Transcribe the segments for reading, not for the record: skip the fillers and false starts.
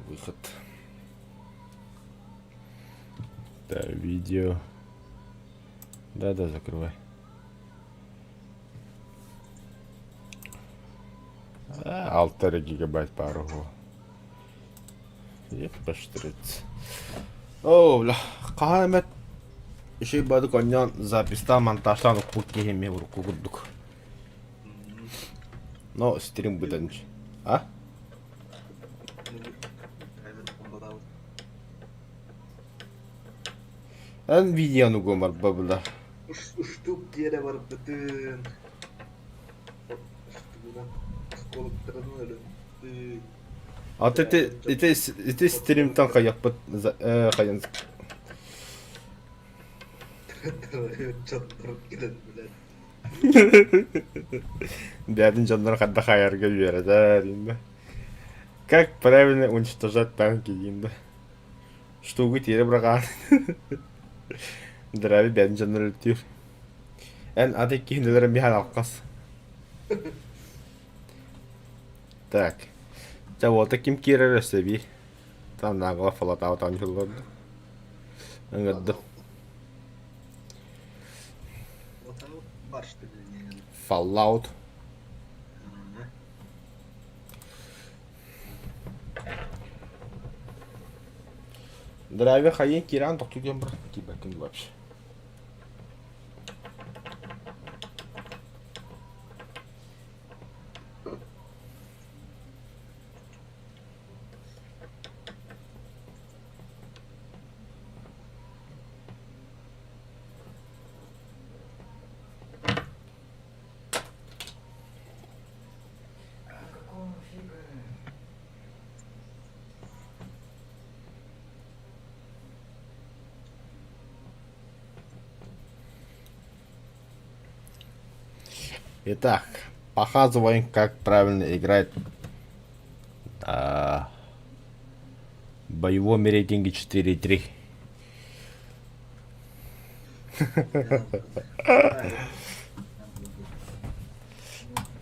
Выход. Да, видео. Да, закрывай. Полтора гигабайт пару. Ебаштрец. О, бля. Кахамет. Еще баду коньян записта монтажлан укуки хеми уруку гудук. Но стрим выданч. А? Ан видеону гомар бабла. Uçtuk yere varıp bütün Сколыптырын өлі А ты стримтан каяппыт каян. Çattырып келеді біледі. Бядин жандар кадда хаярга жиберет инде. Как правильно уничтожать танки инде? Штугу тире браган. Драви бядин жандар өлтүр. Эн ады киндерен бихан алкас. Так. Жавота ким кирер өсөби. Там нагла фалатау танчылды. Аңгадды. Отау бар что ли? Fallout. Драйвер хайен киран токтуген бір кибакин вообще. Итак, показываем, как правильно играть в боевом рейтинге 4.3.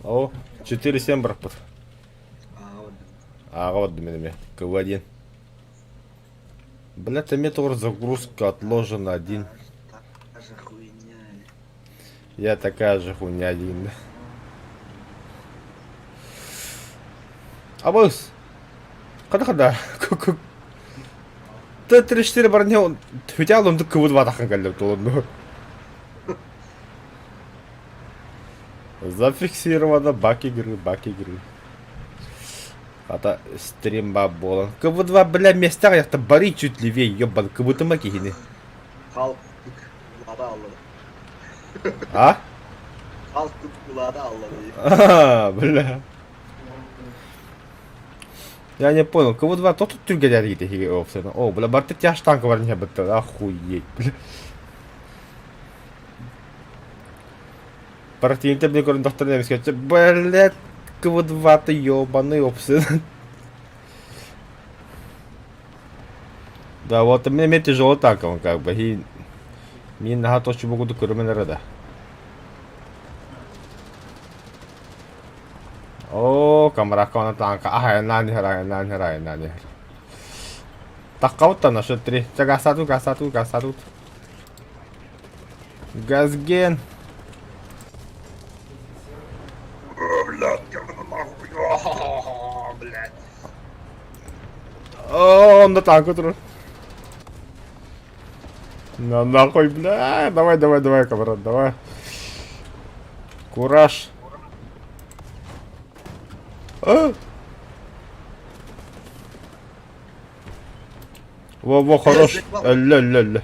О, 4.7 брат. А вот меня КВ1. Блять, у меня тоже загрузка отложена один. Я такая же хуйня один. А босс, когда? Ты 3-4 барня он хотел он только вот ватахан галлеп толону. Зафиксировано бак игры. Ата стримба болан. КВ2, бля, места як-то бори чуть левее, ёбан, как будто макихины. Halklık kulağda Allah'ı. А? Halklık kulağda Allah'ı. Бля. Я не понял, КВ2 тот тут тюргедер гиде опсена. О, бля, барты тяж танка бар не бітті, охуеть, бля. Противник мне говорит, доктор Немец, блядь, КВ2 ты ёбаный опсен. Да, вот мне тяжело танком, как бы, и мне на то, что могу документы рада. О, камеракона танка. Ага, нани. Так, кого-то на что 3. Газ тут. Газген. Блядь. О, он на танку тру. На нахуй, бля. Давай, камерат, давай. Кураж. Во, хорош. Ля.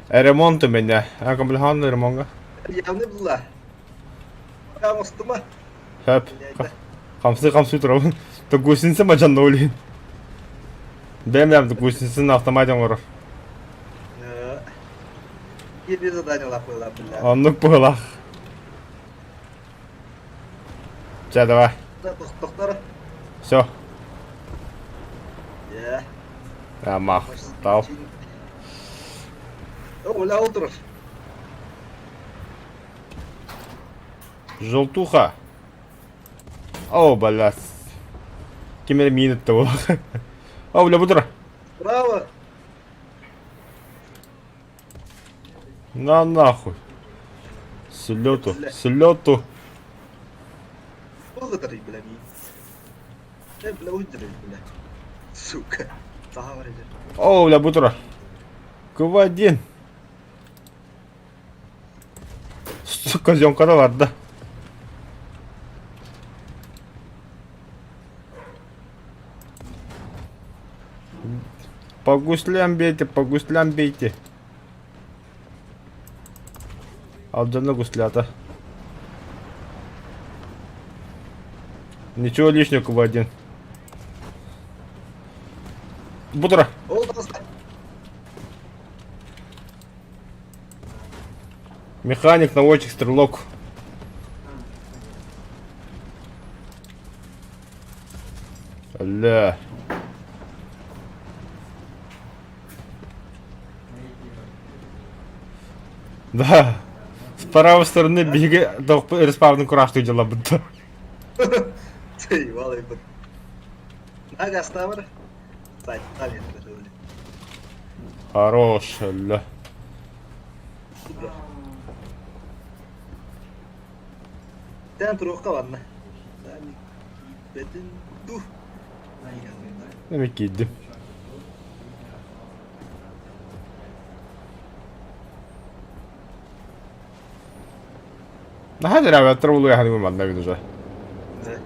Ремонт у меня. А комплихан ремонга. Явны была. Я мостыма. Хэп. Хамсы турабын. То гусеница мажанды ойлайын. Бәм, то гусеницаны автоматом ұрыр. Еле заданила была, бля. Онлық бұғылақ. Жа, давай. Доктор. Все. Я. Мақтау. Оля утро. Желтуха. О, блядь. Кемер минут-то О, бля, бутра. Справа. На нахуй. Слету, слету. Благодари, бля, ми. Бля, уйдри, бля. Сука. Тағавар еді. О, бля, бутра. Q1. Сука, зёмкада бар да. По гуслям бейте, по гуслям бейте. Алджаны гуслята. Ничего лишнего, Q1. Бутра. Ол таста. Механик, наводчик, стрелок. Ля. Да. С правой стороны беги, респавный кураж ты дела будто. Тей, валай бұд. Нага ставыр. Сайт, талент бәрі. Хорош, ля. Супер. Тән тұруққа ванна. Бәтін дух. Demek ki gittim. Hadi abi отравлю я не надо уже. Да.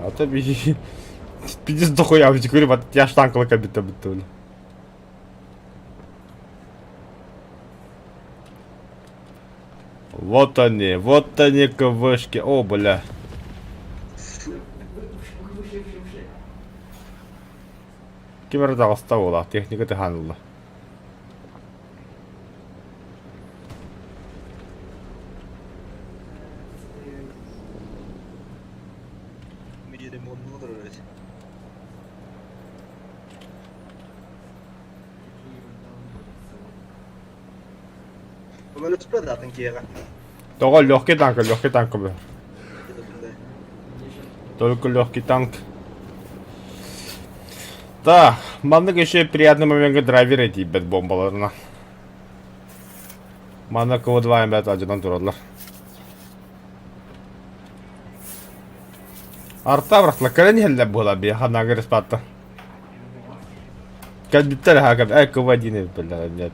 А то пиздец дохуя, я говорю, вот я штанкала кабита битуль. Вот они КВшки. О, бля. Киберда оставила, техника ты ганула. Мені ремонтно дорожить. Böyle spread atın kiyega. Только легкий танк, бля. Только легкий танк. Да, мандык еще приятный момент драйвер эти бет бомбаларына. Мана КВ2 бет acıdan durdular. Arta bıraktılar. Kale helle bu la bir hana göre spatta. Kad bitter ha kad КВ1 бля нет.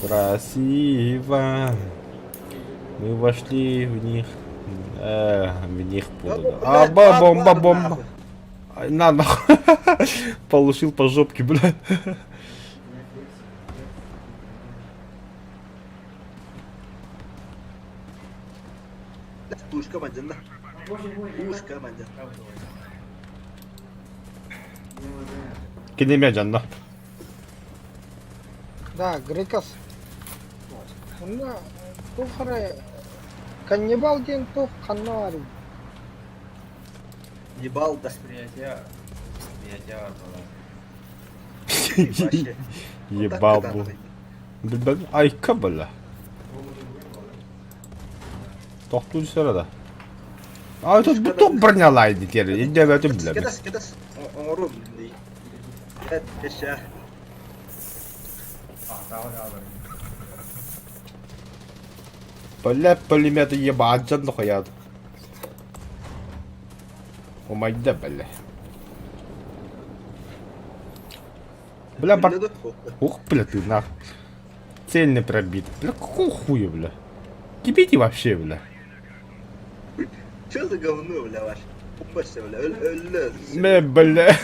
Красиво. Мы вошли в них. В них буду. А, бомба. Ай, на нахуй. Получил по жопке, бля. Пушка мандина. Пушка мандина. Кинемя canına. Да, Грекас. Мына тухара каннибал ден тух каннари. Ебал да. Восприятие было. Вообще. Ебал bu. Bilmem. Ay kabala. Tohtu sırada. Ay bu top bırnalaydı diye. İnce böyle bile. Кедас. Оморум. Evet, eşya. Бля, пулеметы ебать canlı hayat. Умайда, бля. Бля, бар... Ух, бля, ты нахуй. Цель не пробит. Бля, какого хуя, бля? Кипите вообще, бля. Что за говно, бля, ваш? Упасься, бля, öldü. Не, бля.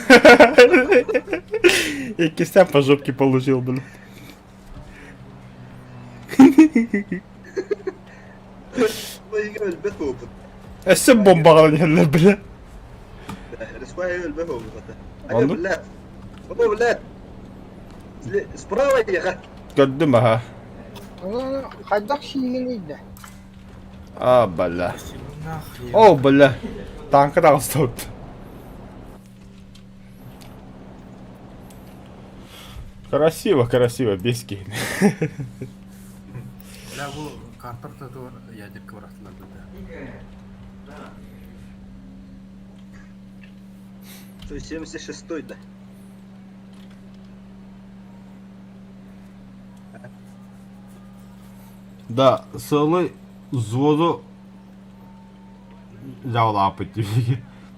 Я кистя по жопке получил, бля. Vay öl be hoput. Sen bombaladın yerler, bля. Рисвай öl be hoput. Oldu. Alo, bля. Baba, bля. Справа ехать. Gördün mü ha? Ана хайдак шийлеңейді. А, бля. О, бля. Танка да осталdı. Красиво, красиво, без кейн. Бля, бұл конторта ядерка бұрақтылар да. Той 76-й, да. Да, сылы взводу жаула апыты.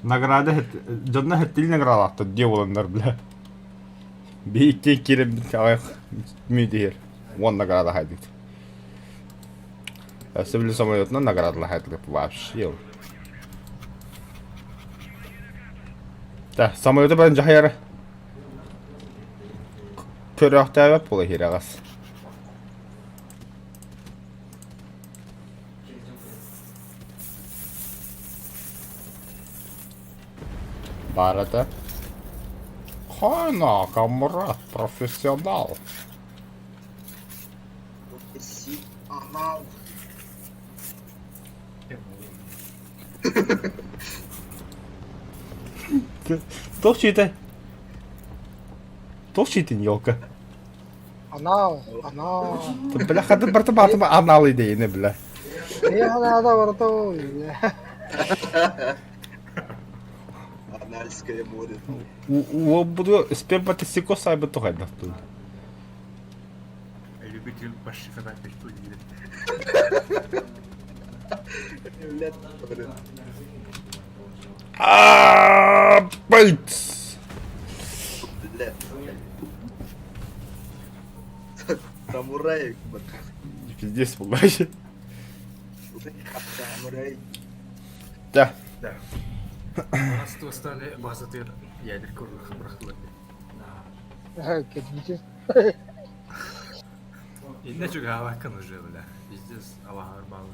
Награда жонна хеттил награда атты деволандар бля. Бейте кирем аяк мидер. Вон награда хайдык. Севли самолетна награда хайдык вообще. Да, самолеты бен жахайары. Көрөктөбөп боло хирагас. Барата. Хайна, камрад, профессионал. Профессионал. Толчите. Толчите, елка. Анау, анау. Бля, хады барта батыма анал идейни, бля. Анада барта бля. Анальское море. У буду сперматосикоз сайбы тухайдах тут. Любитель почти фотографий студии. Блядь, блин. Быц! Блядь. Самурай, блядь. Пиздец, пугайся. Самурай. Да. Да. Нас стали базатыр ядер курдук бырактылар. Кетмейсіз. Инде чуга авакын уже, бля. Пиздец, авахар балы.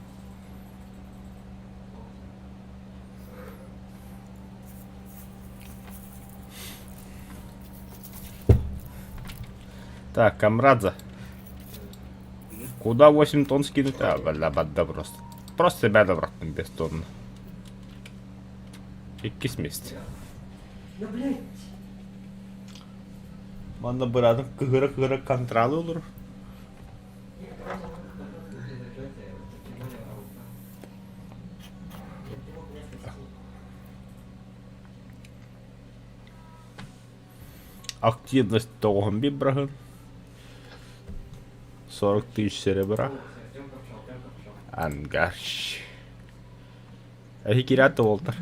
Так, Камрадзе. Куда 8 тонн скинуть? А, бля, бадда просто. Просто себя добраться без тонн. Иккис месте. Манда бырадың кыгыры контралы olur. Активность 9 брагын. 40 тысяч серебра. Ангаш. Әхи кирәтті олдар.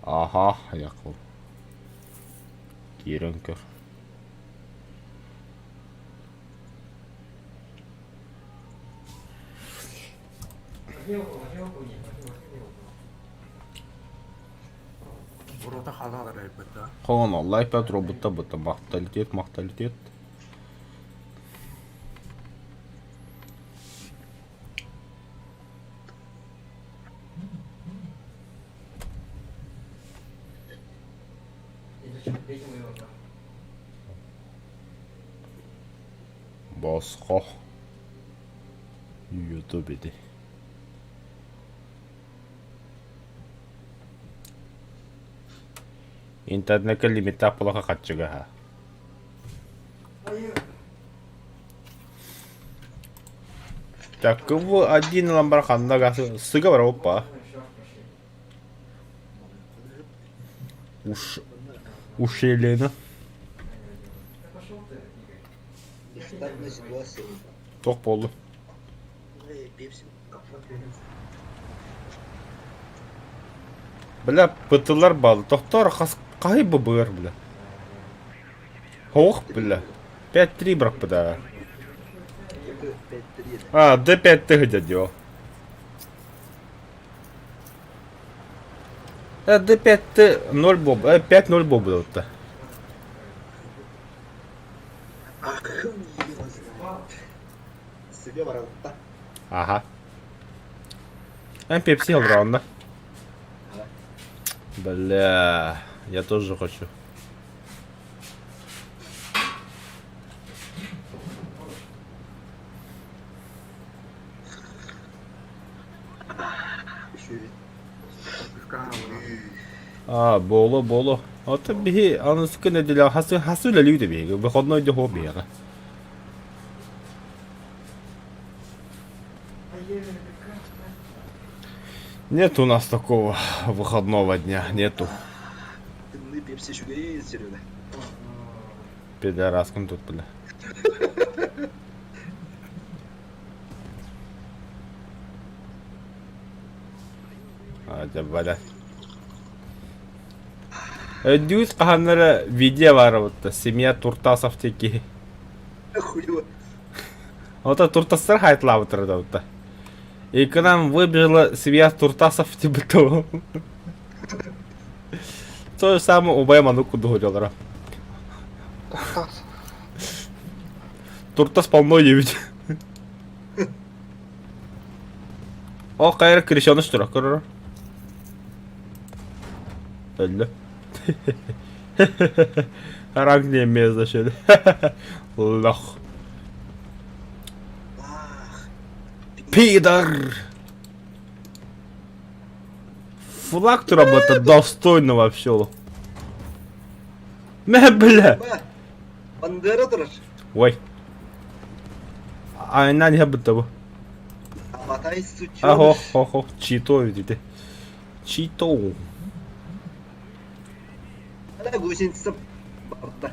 Aha, Jakub. Kierunker. Ворота халалар айбытта. Хон Аллах пят робота быта мақталитет. Босқо. Ютубеде. Интернетке лимитта полака катчыга ха. Так, кого один ламбарханда гасы сыга бар опа. Ушелена. Штатная ситуация. Тох полу. Пепси. Бля, пытылар бал. Тохтар кай быбыр, бля. Ох, бля. 5-3 брак бля. 5-3. А, D5 ты дядё. D5 ты 0 боб. 5-0 боб было-то. Ах, его знает. Себе воротта. Ага. Пепси алран, да? Бля, я тоже хочу. Еще каала. Боло. Ото бихи анус кene дила хасу лалиуде биге. Выходной де хоббига. Нет у нас такого выходного дня, нету. Дымный пепси шугай, Серега. Пидораском тут, бля. Бля. Дюс каханнары видео бар вот семья Туртасов теки. Хуево. Вот это Туртастар хайтла вот это вот. И к нам выбежала семья Туртасов типа того. То же самое у Бэма ну куда ходил. Туртас полно ведь. О, кайр крещеный что ли? Öldü. Rank diyemeyiz de şöyle. Loh. Пидор! Флаг работа достойно вообще. Бля! Бандера durur. Ой. Aynen ya bu tabu. Батай сучок. Ахо, чито видите. Чито. Ана гусеница барда.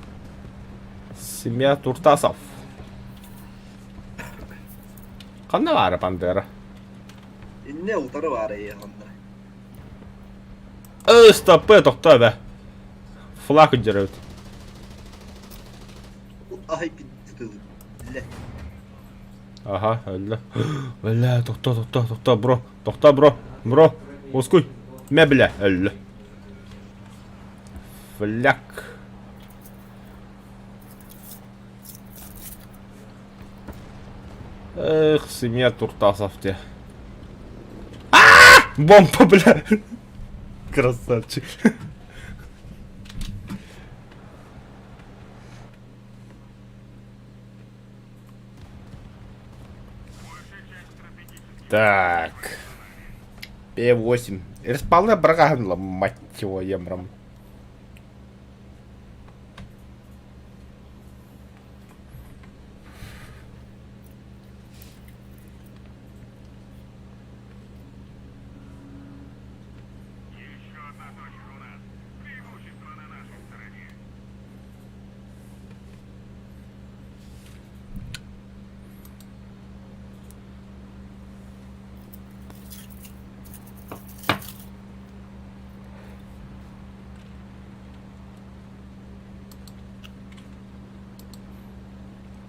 Семья Туртасов. Қандай бары Пантера? Инне утары бар ей хандар. Стоп, тоқта бе. Флаг үдерет. Ай питті. Ле. Ага, өлі. Бля, тоқта, бро. Тоқта, бро. Оскуй. Ме, бля, өлі. Фляг. Эх, семья Туртасов те. Бомба, бля. Красавчик. Так. П8. Респална браганла, мать его, емрам.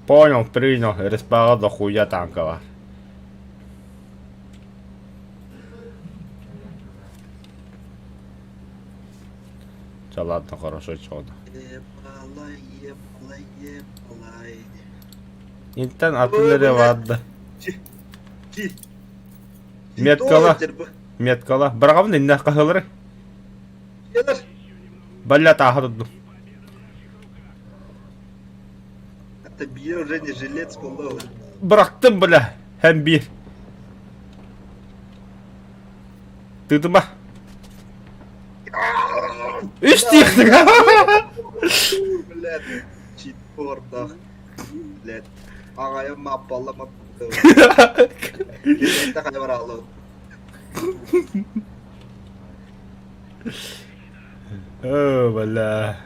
Понял, принял. Респала до хуя танкова. Чё, ладно, хорошо, чё. Ебалай. Интен атылыры вадды. Ки. Меткала. Меткала. Брагавны инне кахылыры. Елер. Бля тахадыдды. Это бье уже не жилец полного. Бырақтым, бля. Һәм бир. Тыдыма. Үш тиқтің. Блядь. Чит пордах. Блядь. Ағайым маппалла маппалла. Естекті қай бар алу. О, бля.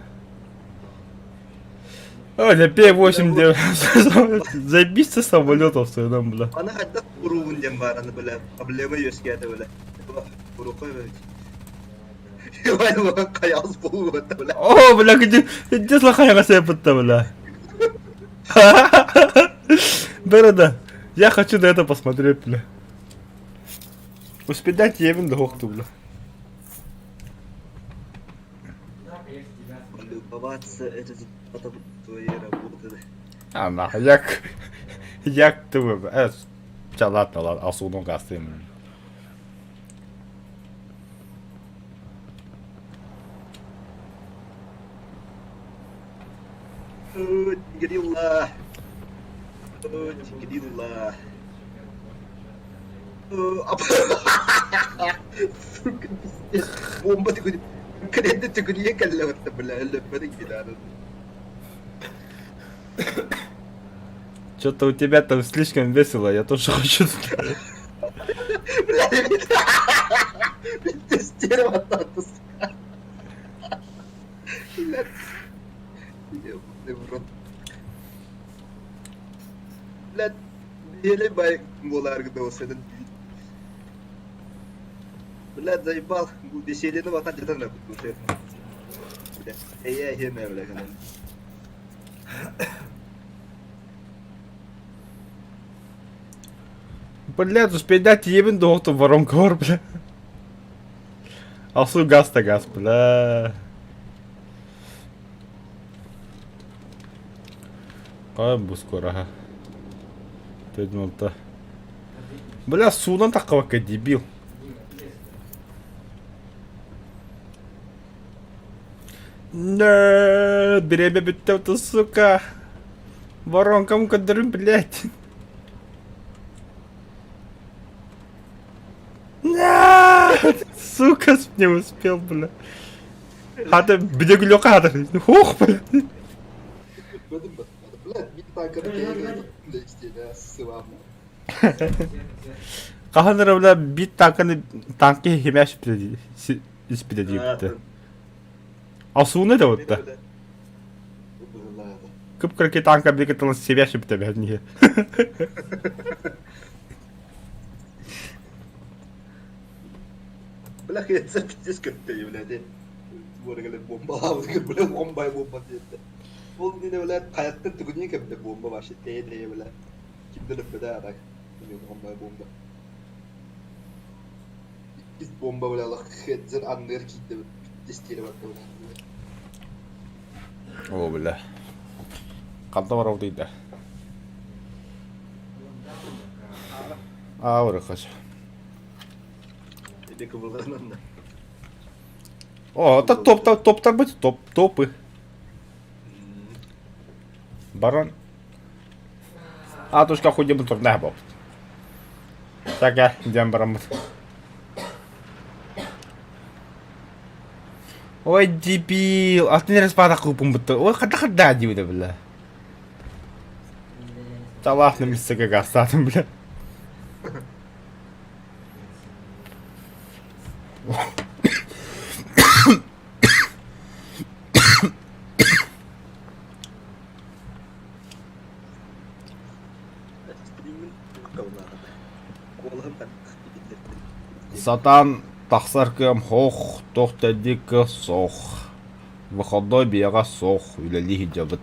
О, для П8 забиться самолетов в своем, бля. Ана хатта уруун дем бар аны бля. Проблема ёскәді бля. Уру қой бля. Вай вай қаяз болу бля бля. О, бля, где слахая гасепытта, бля. Береда, я хочу на это посмотреть, бля. Успедать Евин до хохту, бля. Любоваться это потому твоей работы. А нахуй, як ты вы, ча ладно, асуну гастым. Тигрилла. Тигрилла. Сука, пиздец. Бомба такой. Конкретно тюгуне коллёта, бля, лёпаный кидану. Что-то у тебя там слишком весело, я тоже хочу. Бля, ты стерва татус. Бля, ёбаный в рот. Бля, еле бай болар гдосен. Бля, заебал, веселье вот так где-то на душе. Бля, я хеме, бля, канал. Бля, успеть дать ебен доктор воронка бар, бля. Алсу газ-то газ, бля. Ай, bu скоро, ага. 4 минута. Бля, судан такова, дебил. Не, береме бітті, сука. Воронкам кадрым, блядь. Нет! Сука, не успел, бля. Hadi bir de gülüyor hadi. Hoh bля. Блядь, бит так это блядь, сывам. Kahанlara bля bit tankını tankı hemeş bile ispide deyipti. Asıl ne de orada? Kıpkırık tanka bir kıtılın seviyeşi bite ben niye? Бля, я за пиздец как-то, блядь. Выргали бомба, бля, бомба dedi. Ол не блядь, hayattan tuguniye kemde bomba başı diye блядь. Kimde lübbe arak. Bomba. Biz bomba блядь, Allah hetzer anlar kitle. Disteli bak блядь. О бля. Kalda var oradaydı. Ağır kaç. Bir de kıvırlanan da. О, так топ быть, топы. Барон. А тушка ходим тут не боб. Так я идем барон. Ой, дебил, а ты не распада купом будто. Ой, когда дивida, бля. Да ладно, мисс Гагастатом, бля. Сатан тахсаркам хох, тохтадик сох. Выходной бега сох, или лиги джабет.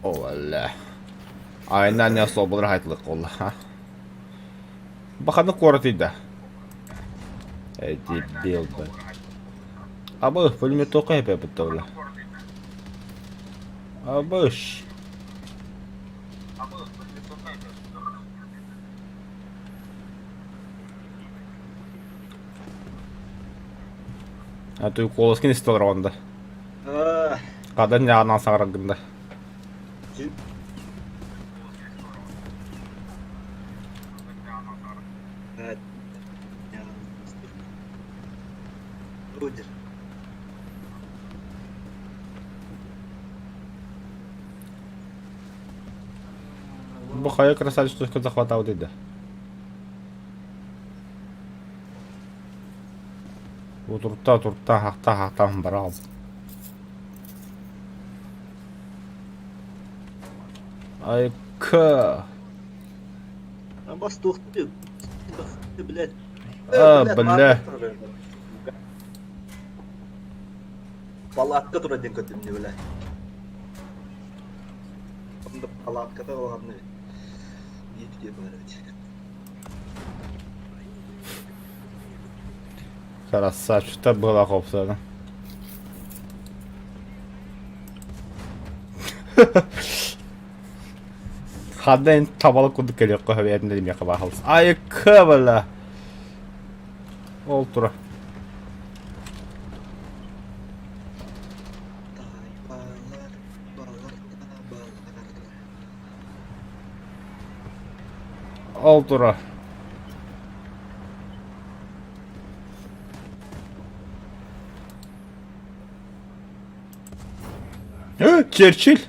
О, валя. Aynen ne sobulur haytlık ola ha. Bakanı korutuydu. Debил be. Abi pulmeti oku hep yapıttı ola. Abış. А ты колоски не стал ронда. Когда не одна сарагында. Рудер. Бухая красавец, что захватал деда. Вот турта, хахта, брал. Ай, к. А бас тухты, блядь. Бля. Палатка тура ден көтүмдү, блядь. Онда палаткада болгону. Епте барат. Красавчик, что было хопсана. Хаден табалы куды келек қой хәбәрінде демек қаба қалыс. Ай, кабала. Ол тұра. Ал тура. Черчилль.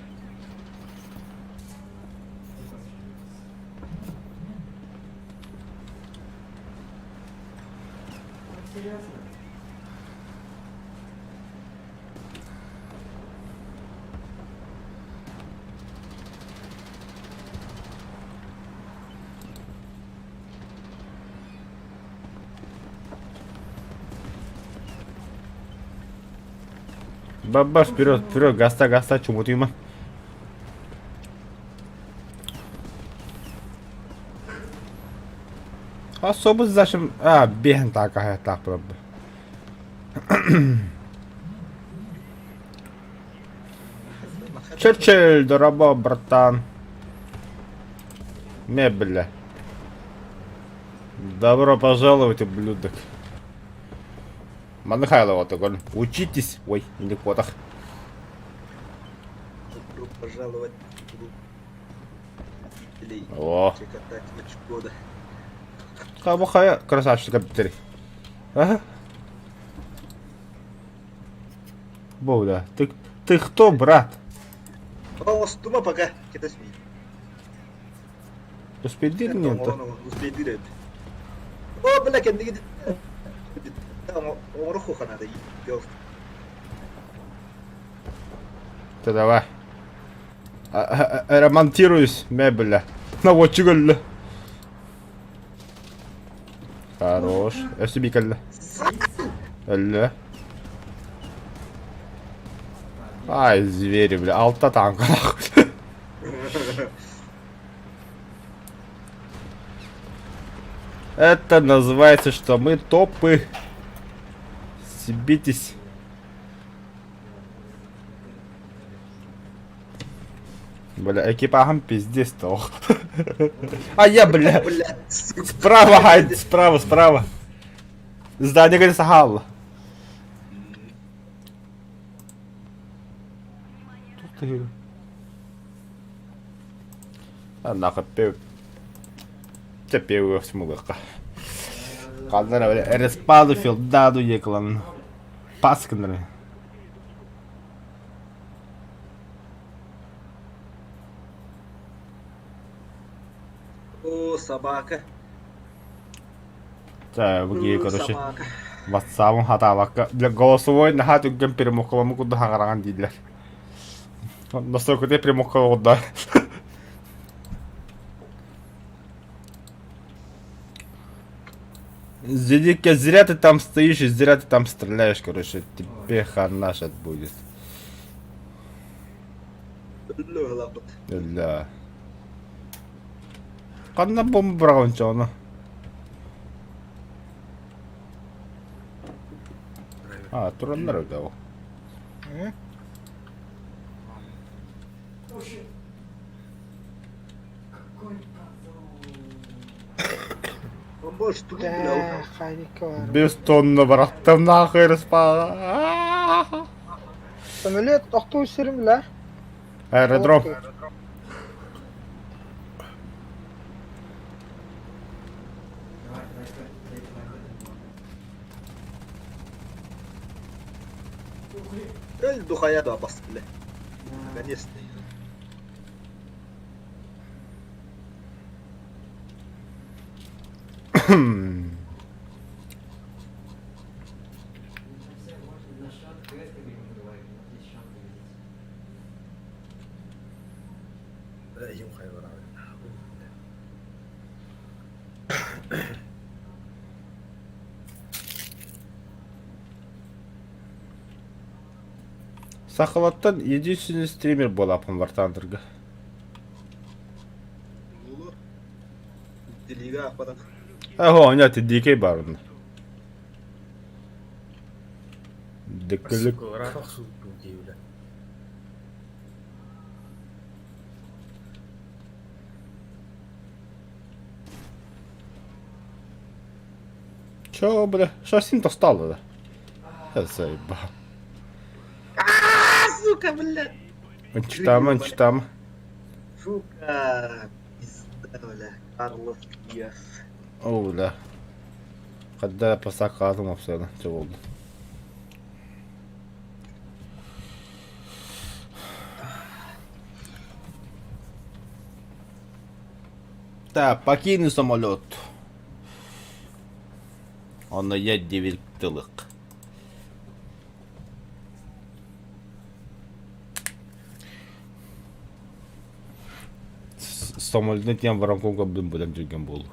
Баба, вперед, вперед, гаста, чему ты, ман? Особо зачем? Бен так, правда. Черчилль, дорого, братан. Мебля. Добро пожаловать, ублюдок. Манхайлова, такой. Учитесь. Ой, не котах. Добро пожаловать в клуб О. Чекотатель года. Хабахая, красавчик, компьютер. Ага. Боуда, ты кто, брат? О, стума пока. Kita сми. Успеть нет? Успеть дирет. О, бля, кенди. Он руху надо идёт. Ты давай. Ремонтируюсь, мебля. Наводчик. Хорош. Я себе калля. Алле. Ай, звери, бля. Алта танка, нахуй. Это называется, что мы топы. Съебитесь. Бля, экипажем пиздец стал. А я, бля. Справа, Хайд, справа. Здание, говорится, Галла. Тут ты. Нахуй, пев. Теперь в смугах. Кадна, бля, респаду, филдаду, еклан. Паскнеры. О, собака. Так, выгибай, короче. Собака. Ватсапом хаталака. Для голосовой на хату гем перемокала мы куда хагаран дидля. Настолько ты перемокала да. Зидика, зря ты там стоишь и зря ты там стреляешь, короче. Тебе хана сейчас будет. Да. Канна бомба браунчона. Тураннар дал. Он больше тут Да, хайника var. Без тонны братан нахуй распа. Самолет автобусерим бля. Аэродром. Духая да бас, бля. Наконец-то. Сахалаттан единственный стример был апым Вартандерга. Делига ападан. Ого, нет, дикей барон. Дикелик. Чё, бля? Что с ним-то стало, да? Я заебал. Сука, бля. Анчитам. Сука. Пизда. Öyle. Carlos Diaz. О, бля. Когда я посакатым абсолютно. Что oldu? Так, покинь самолет. Он я девятилых. Самолетне тем варамкомга бөлөп жүрген болу.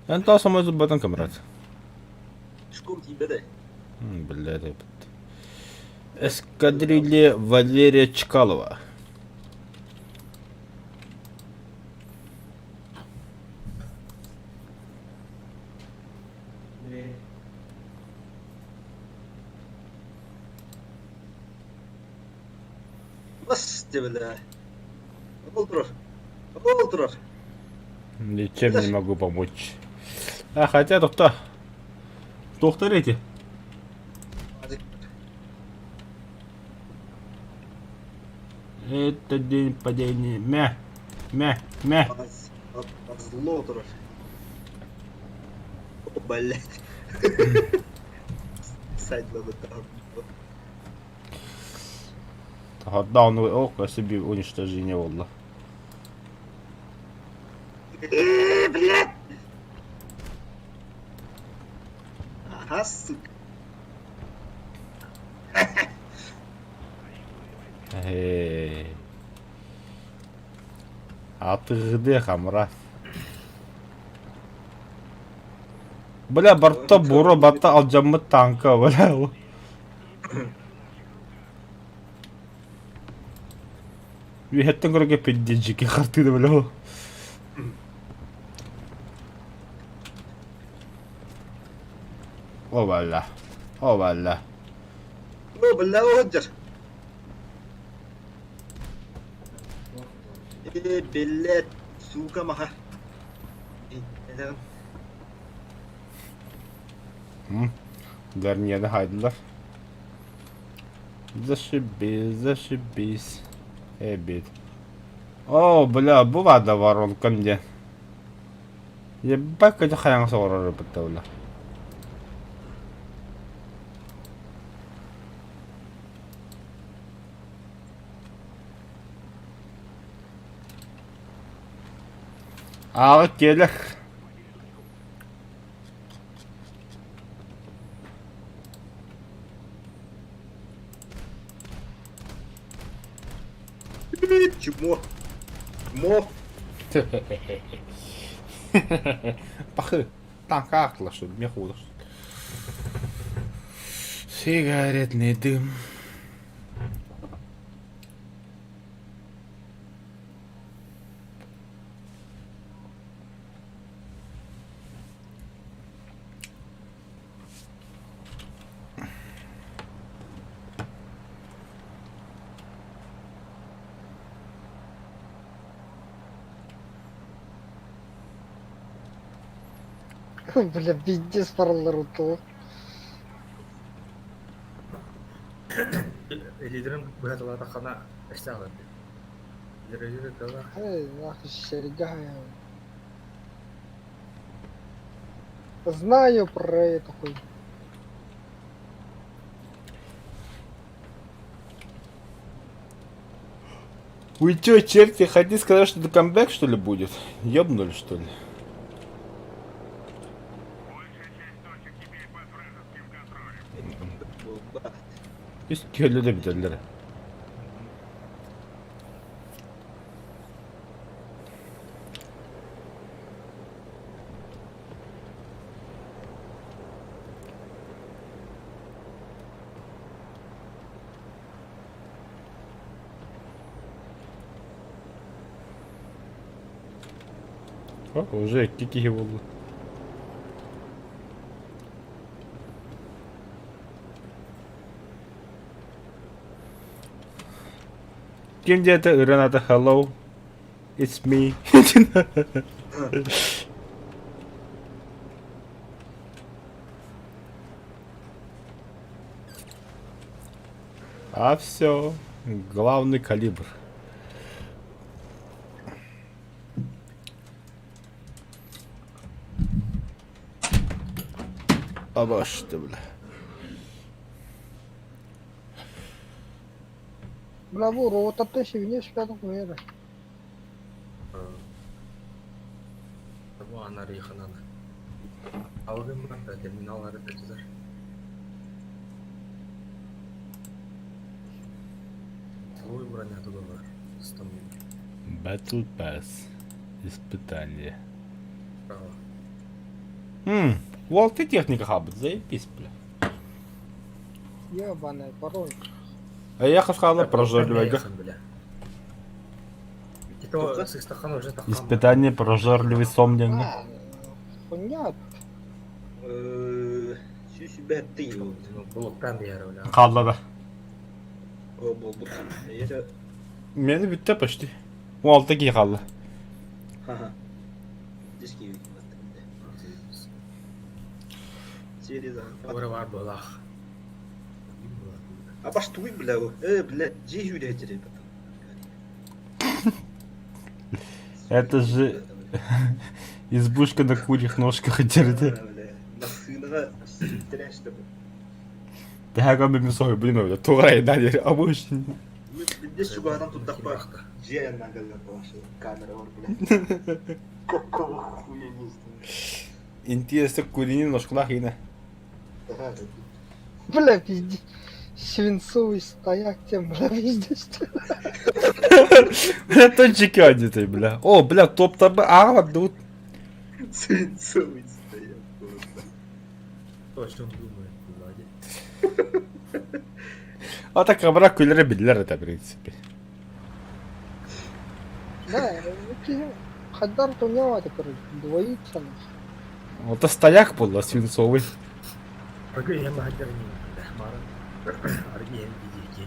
Энто самолет батан камерат. Шкур gibi de. Бля, это... Эскадрилья Валерия Чкалова. Бас бля. Олтур. Ничем не могу помочь. А, хотя тут-то... Тохтарите. Это день падения. Мя. Зло турur. О, блядь. Сайтлады там. Отдал око себе уничтожение волла. Блядь. Ага, сука. Атыгды хамра. Бля, бортта буро батта алжаммы танка, бля. Вихеттен көрге педдежики хартыды, бля. О, бля. Ну, бля, оджер. Блядь, сука, маха. Гарнияны хайдылар. Зашибись. Бит. О, бля, була да воронка где. Ебать, как хаян сорары бітті. Ал келіх. Чмо. Пахы. Танка акла, что ли, мне худо. Сигаретный дым. Бля, пиздец параллар уту. Лидерім бұятылары қана ішті алады. Лидері кала. Эй, нахуй шерегая. Знаю про эту хуйню. Вы чё, черти, хотите сказать, что это камбэк, что ли, будет? Ёбнули, что ли? Biz köylü de bitirdiler. Bak уже kiki oldu. Kimce это Рената, hello, it's me. А все, главный калибр. Обошты, бля. Бля, bu robotattan seviniyor şüphedim koyar. Bu anları yıkınan. Algın var da terminalları da güzel. Твой броня туда var. İstanbul. Battle Pass. Испытание. Право. Волк и техника хабит, заебись, бля. Ебаный порой. А я сказала про жорливого. бля. Тито с Истахана уже так. Испытание про жорливый сомнение. Ha, хуйня. Süsbettin. Bloktan bir yer öyle. Kaldı. O bu. Neyse. Meni bitti почти. O alttaki kaldı. Haha. Diski. Сериза. Orada var dolak. А баш туй, бля, блядь, жи хүлээж. Это же избушка на курьих ножках дерде. Нахынаға сүйттірәшті бұл. Тәһәгән бер мисой, блин, öyle. Тугай дәлер. Абыш. Бізде шугадан тұттақ ба. Жи аяннан кәлген башы. Камера бар, бля. Какого хуя не знаю. Интересно, куриные ножках хина. Бля, пиздец. Свинцовый стояк тем, бля, пиздец. Бля, тончики одетый, бля. О, бля, топ-табы. А, тут. Свинцовый стояк. То, что он думает, Влади. А так абрак күлләре бидләр это, в принципе. Да, Хадар то не надо, короче, двоится. Вот стояк был, свинцовый. Aga hem hajar ni. Dah marah. Argi hem gigi.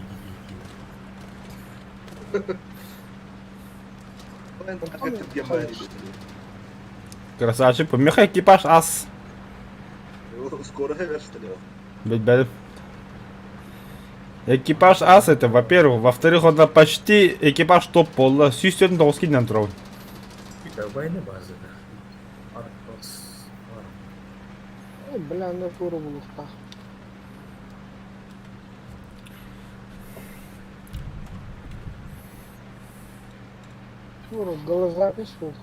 Красавчик, помехай экипаж ас. Скоро вершите ли? Блядь. Экипаж ас это, во-первых. Во-вторых, он почти экипаж топ пола. Сюстен доски не троу. Kita bayne bazı da. Arpas var. Бля, на фуру в лустах. Фуру, глаза пишу.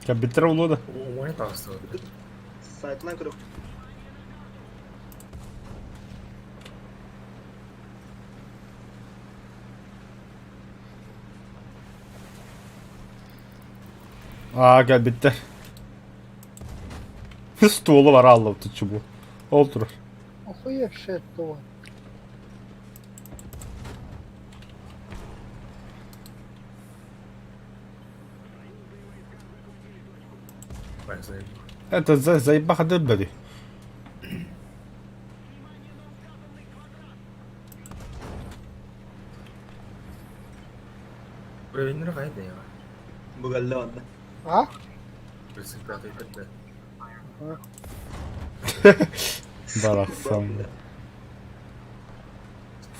Кабитер улуда. O ne tavsiye oldu? Сайтлан кіріп. Aa gel bitti. Stolu var Allah tutucu bu. Otur. Охуевший этого. Ben sayayım. Это заебаха дебели. Buraya indir kaydı ya. Bu geldi onda. А? Burası kağıt ettirdi. Барах сам.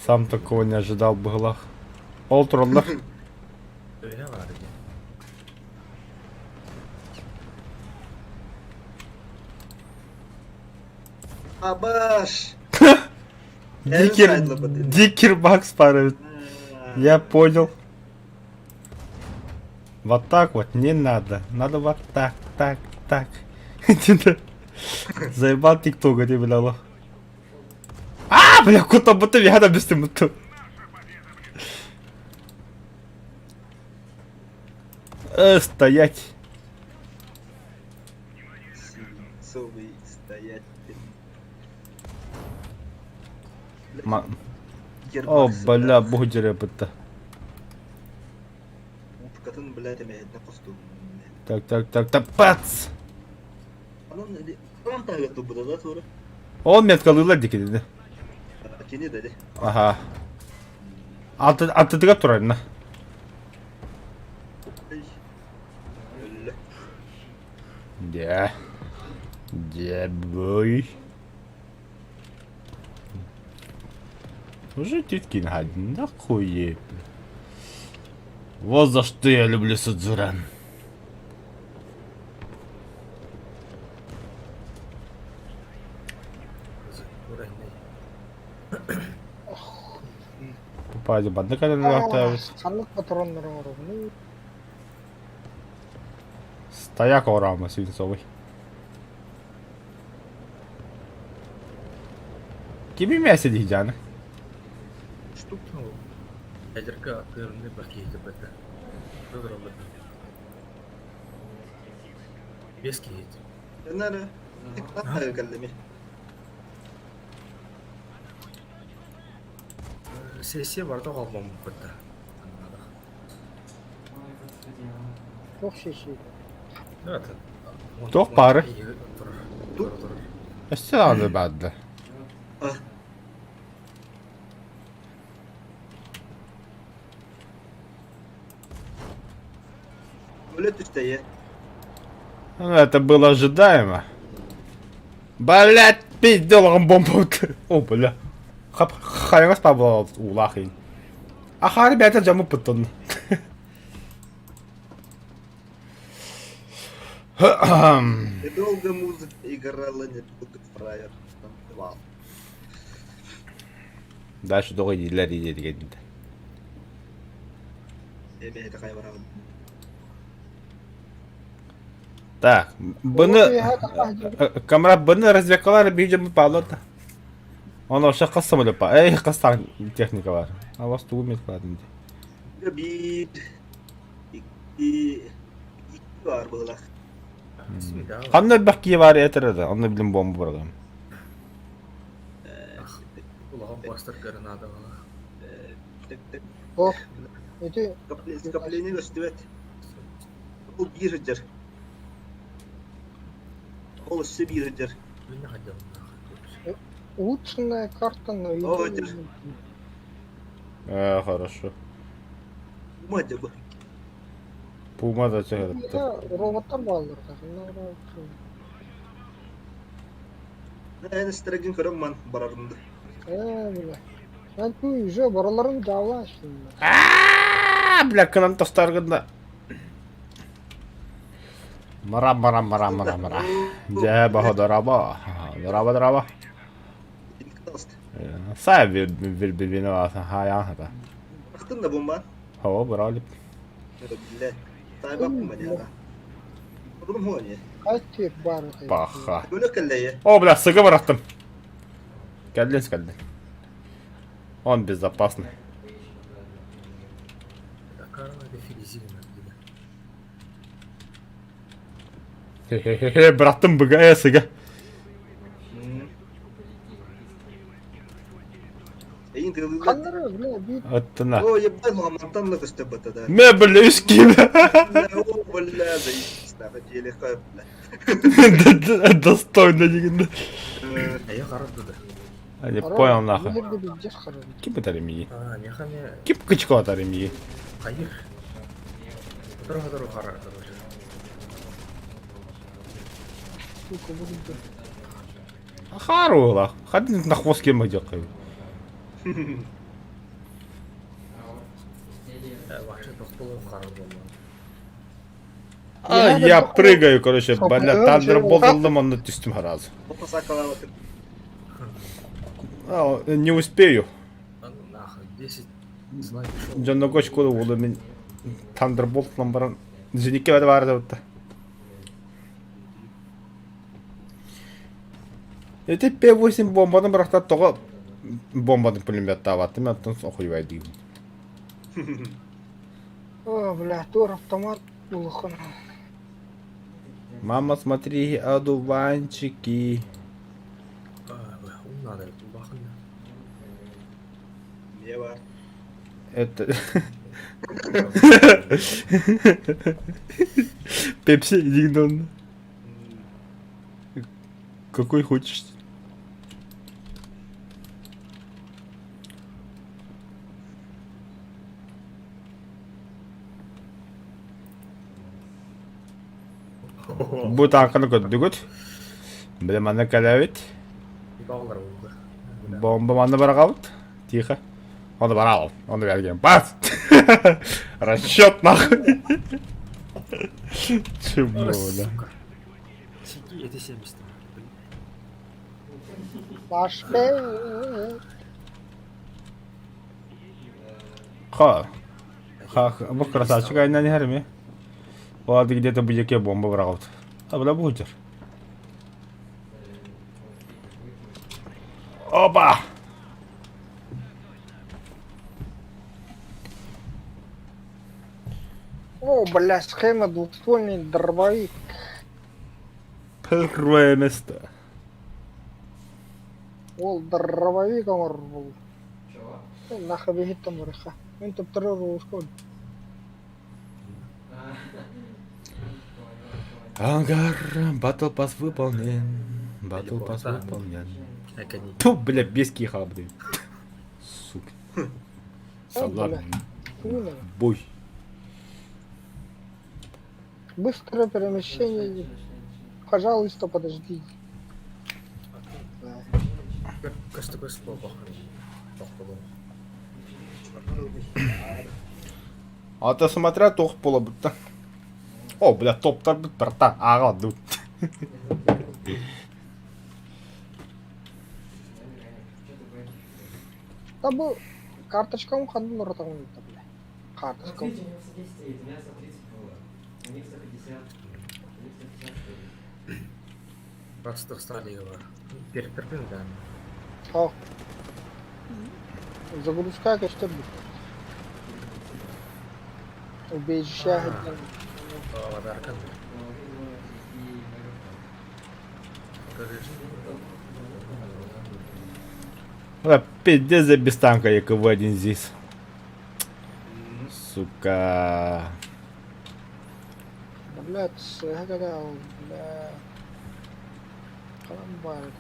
Сам такого не ожидал в глах. Олтроллар. Öyle var ya. Абаш! Дикер Бакс парит. Я понял. Вот так вот не надо. Надо вот так, так. Заебал тикток, где, бля. А, бля, куда будто я без темноты. Стоять. Свинцовый стоять. О, бля, бугдере бытта. Катын, блядь, эмейді қосту. Так, пац! Анан тағыты бұда да sonra. Ол меткалыйлар деке dedi. Кені деді. Aha. Attıdığa turayına. Öyle. Yeah. Yeah, boy. Уже тетки нагадин, нахуй. Вот за что я люблю Судзуран. Пойди, бадны каден лахтабыз. Санлык патронлары орогуну. Стояк орама свинцовый. Кими мясо дихджаны? Штук ну. Ядерка кырны бакейді бәді. Көдір олады. Бес кейді. Жанары. Тик кәллеме. Сессия барда қалмам бәді. Çok şişi. Evet. Тоқ бары. Тұр. Эстелады бадды. Ah. Öyle düştü ya. Ну, это было ожидаемо. Блять, пиздел, он бомбу. О, бля. Хайгас пабла улахин. Аха, ребята, джаму пытон. Долго музыка играла, не будет фраер. Вау. Дальше долго иделер иделер. Это какая вара. Так, бұны камрат бұны развекалары бейджемі павлады. Оны оша қысым өлі па. Эй, қыстар техника бар. Авас туғы мет қадымды. Bir, iki var böyle. Қандай бәкке бар етіреді? Оны білім бомбы бұрғым. Улағын бастыр гранада ғана. Tık tık. Oh. Öte Скопление gösteriyor. Bu bir hıdır. O üstü bir hıdır. Мен не хотел. улучшенная карта на О, видео. Хорошо. Bu hıdır bu. Пума да чығырыпты. Ya robotlar bağlıdır. Ben istiragin körüm man bararımdı. Bile. Ben bu yüze baraların dava şimdi. Бля, кынан тастарғында. Мара. Жә, баха дораба. Дораба. Сай bir varsa hayan da. Baktın da bomba. Hava bralip. Bile. Tay bakma bana ya. Oğlum o ne? Kaç tür var? Baha. Böyle kelleye. О, бля, сыгы быраттым. Кәлден. Он безопасный. Карла дефилизирована. Хе-хе-хе, быраттым бұға сыгы. Eyin tığlığı. Kanları bile bir Оттына. O yapay Muhammed'dan da kıstı bata da. Мә, бля, үски, бля. O billa da işte. Jeli kayıp billa. Достойно дегенде. Әйе қарады да. Я не понял нахуй. bir de bir çıkarır. Кип это ремьи? Не хаме Кип кычко это ремьи? қайыр. Дұру қарар короче. Сколько будет? Харула. Ходить на хвост кем идёт. Вахши тоқтылы қарар болмады. А, я прыгаю, короче, Сколько? бля, Thunderbolt алдым, оны түстім сразу. O pasakala bakın. Не успею. Нахуй 10 снайпер шоу. Жанногоч коду болду мен Thunderbolt'дан баран Женеке бәді барды өтті. Эти П-8 бомбадан бірақтар тоға бомбадан пулеметті аватты, мен оттан оқуй деймін. О, бля, тур автомат улыхын. Мама, смотри, одуванчики. Надо бахын. Niye var? Это... Пепси, дигдон. Какой хочешь? Bu tankını gördük. Білем ана кәләвет. Балалар болды. Бомба маны бара қалыт. Тихо. Оны бара ал. Оны берген. Бас! Расчет нахуй. Чему, да? Сики етесеміз. Başka Вот красавчик, а не харми. Ладно, где-то будет бомба врагов. А бля будет. Опа! О, бля, схема двухствольный дробовик. Первое место. Ол дробовик омар был. Нахуй бегит там уреха. Мен топтары русского. Ангар, батл пас выполнен. Батл пас Телепорта. выполнен. Академия. Тьфу, бля, без киха, блин. Сука. Салат. Именно. Бой. Быстрое перемещение. Пожалуйста, подождите. Да. Kas такой спал похуй. А ты смотря тох пола будто. О, бля, топтар бит, братан. Ага, ду. Да был карточкам ходил на ротом, бля. Карточкам. Бастық сталиға бар. Перпін да. О. Загрузка кэштер бит. Убежище хотел. Аватарка. Бля, пиздец за без танка, як в один здесь. Сука. Блядь, сыграл, бля. Коломбарь.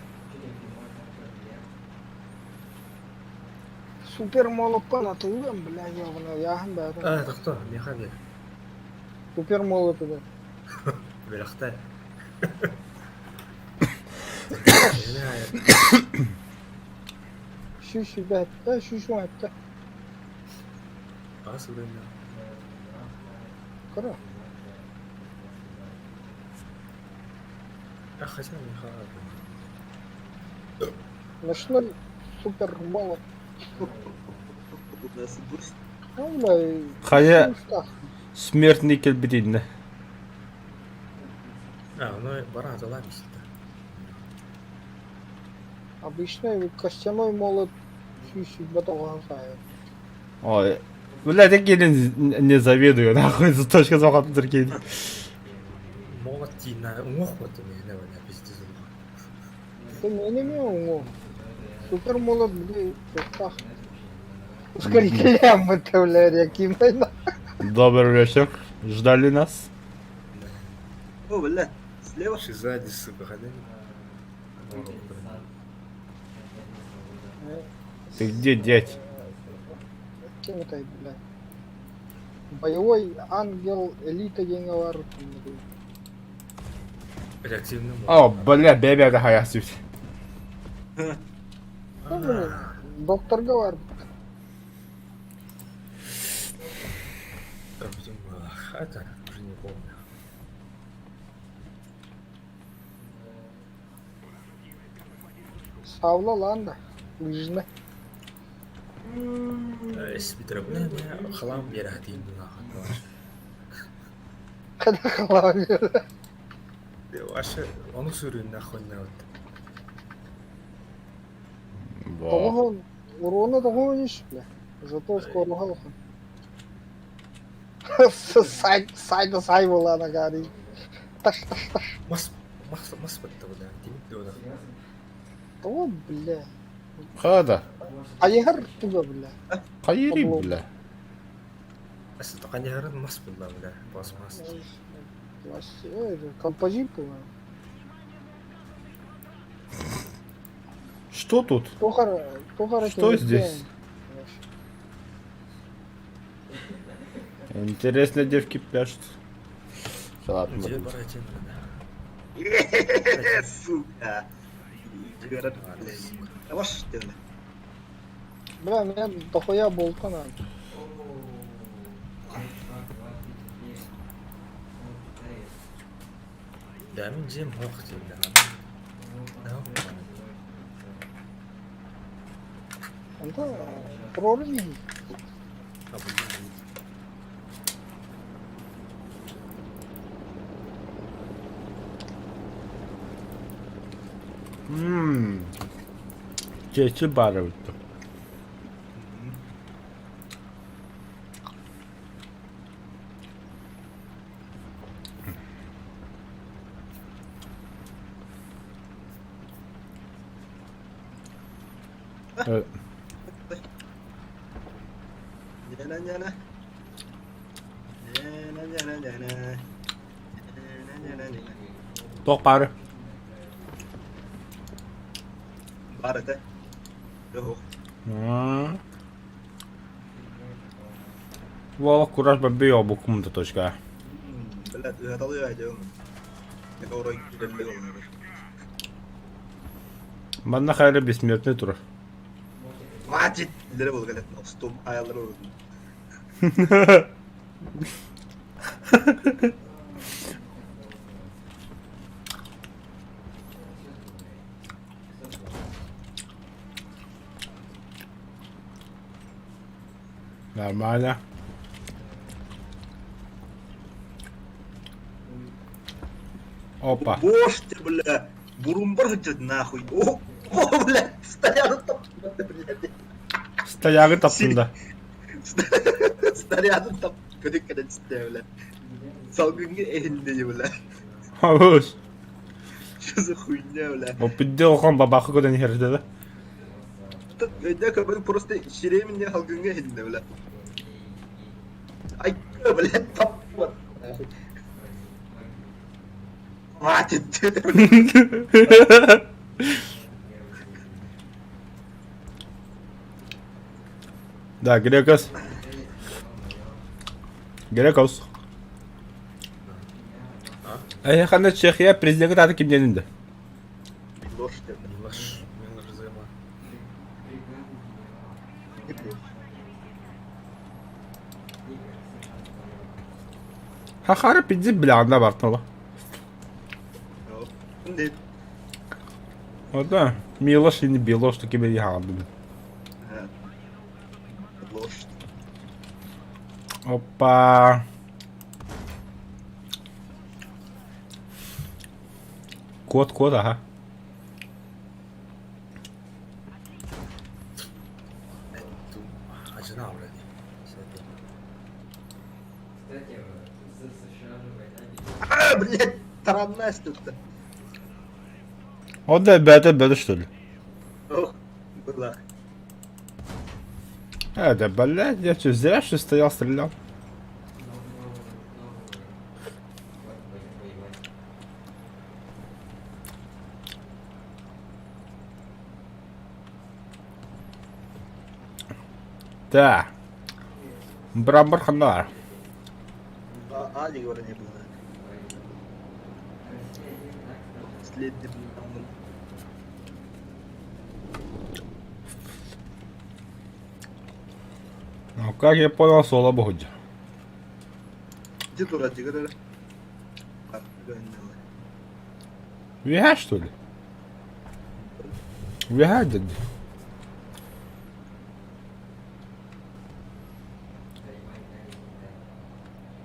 Супер молотпен атылдым, бля, ебаный, яғын бәрін. Это кто? Мехавир. Супер молот еді. Белахта. Шүші бәтті, шүші бәтті. Асы время. Кыры. Хотя Мехавир. Нашли супер молот. Nasıl bu? Ну, бля, Хотя шүшті. смертный кельбридне. Ну бара залабись. Обычный костяной молот шүші бәтті ағай. Ой. Бля, такие не завидую, нахуй, за точка захвата Туркии. Молот тина. Умох вот у меня, наверное, пиздец. Ты не имел, супер молот, бля, так. Ускоритель амбата, бля, реактивный. Добрый вечер. Ждали нас? O valla. Слева. Сзади, сука, ходи. Ты где, дядь? Кем это, бля? Боевой ангел элита генговар. Реактивный молот. О, бля, бебяга хаясуть. Доктор говор. Это уже не помню. Савла ланда. Лыжны. Спидрабне меня хлам бератин нахуй. Когда халавер. Ваша onu sürün нахуй на вот. Во. Тогон урона того не бля. Зато скоро халхан. Сайда сай была на гари. Таш таш таш. Мас бітті да. Демек де ода. Того, бля. Хада. А егер туга, бля. Хайри, бля. Асы тоқан жағырын мас болды бля. Пластмасс. Композитор. Что тут? Что здесь? Интересно, девки пляшут. Ладно. Где баратин? Сука. Çıkarın. Yavaş dedin. Бля, меня дохуя болта надо. Да, мен жем уақыт бля. Анда проры не. Keçi barı bitti. Evet. Yana yana. Yana yana yana. Yana yana yana. Tok barı. Bara te. Yok. Voi olla kun raspa biobukumta toskaan. Belat yhä alıyor aja on. Ne kouroi kydelle on. Bana hayra bismiyetini tur. Macit. İleri bol galet. Ostum ayarları oldu. Нормально. Опа. Бош ты, бля. Бурумбар хоть нахуй. О, бля. Снаряды там. Stayagı taptığında. Снаряды там. Kötü kadar istiyor bля. Salgıngı elinde bля. Havuz. Şuzu хуйня bля. O pidde okan babakı kodan yerde de. Я как бы просто шеременне халгынга элinde bля. Ay bля tap вот. Хватит. Да, Грекос. Грекос. Ayakanda Çekya prezidenti tadı kimden indi? Ложь ты. Лаш, мен разыма. Хахары пидзи bilanda бартнова. Нет. O da Miloš indi Biloš to gibi yahandı. Ложь. Hoppa. Kod aha. Acına avradı. А, блядь, таранная тут-то. O da böyle что ли? Ох, была. Да, блядь, я что, зря что стоял, стрелял? Да. Брамбар хандар. А Лигора не было. Следний был. Ну, как я понял, соло будет. Где дура, Дигора? А, Вига, что ли? Вига, дядя.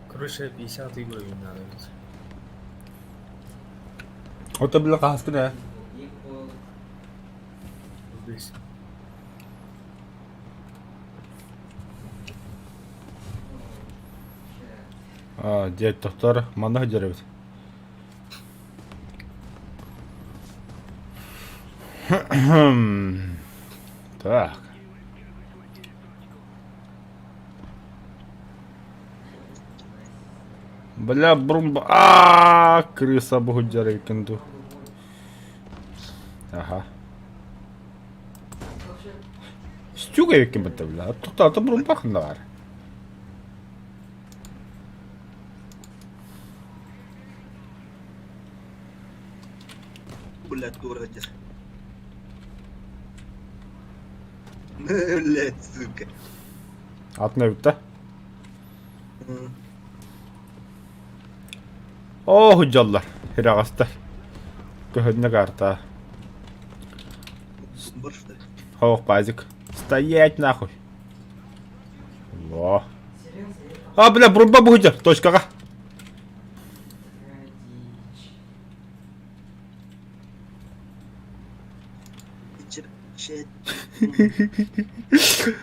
Короче, 50 уровень надо. Вот это была каска, да? Здесь. А, дядь доктор, мана деревит. Так. Бля, брумба. Крыса богудяра кенду. Ага. Стюга яким бата, бля. Тут брумба хандар. Блядь, дура, дядя. Блядь, сука. Atına bitti. Oh hujjallar. Hiragasta. Köhönne карта. Бомбар, что ли? Хох базик. Стоять нахуй. Во. А, бля, бруба будет. Точка.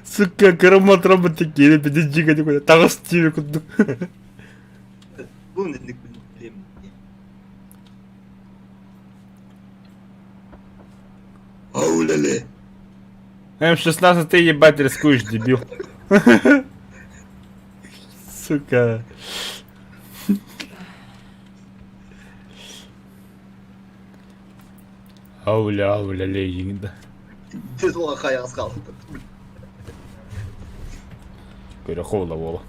Сука, карамат работы келіп, жига деп қойды. Тағы стиве күнді. Bu nedenlik bileyim. Аулеле. М16 ты ебать рискуешь, дебил. Сука. Ауля, ауля, лейинда. Tez olarak ayağız kaldı. Говорю, холодно, Вола.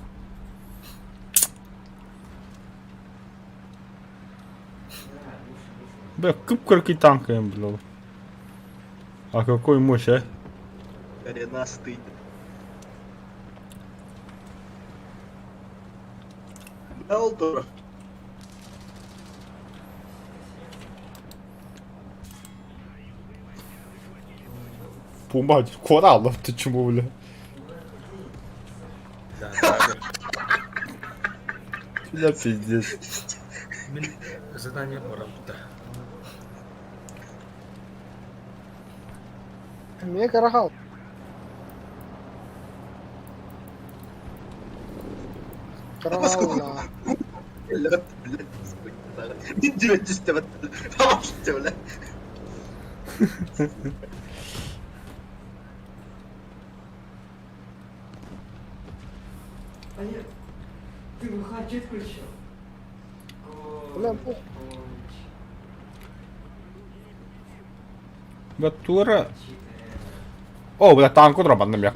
Бля, какой танк, бля. А какой мощь, а? Арена стыд. Ne oldu? Пума, кораллов, ты чему, бля? Да, да. Бля, пиздец. Мен задание барабыта. Мне карахал. Карахал. Блядь, блядь. Не дивитесь тебе. Помогите, блядь. Олег, ты выходи включил. Бля, пух. Батура. О, бля, танк удробан на меня.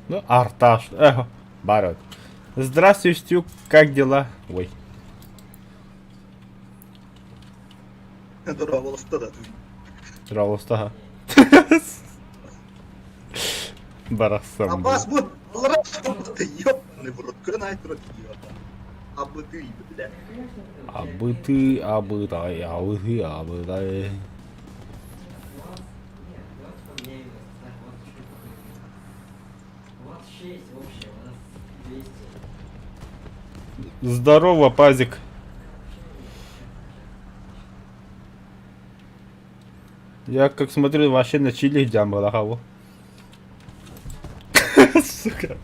Ну, Арташ. Эхо. Барот. Здравствуй, Стюк. Как дела? Ой. Dur havalı da. Пожалуйста. Барасам. Abbas bu. Allah'a aşkına yok. Ne vurur? Kırın ayet vurur. Abla değil, блядь. Абыты, абытай, абыты, абытай. Нет, вот поменяем. Так, вот что такое. Вот 6 общее, у нас 200. Здорово, пазик. Я как смотрю, вообще на чили джамбала хаву. Сука.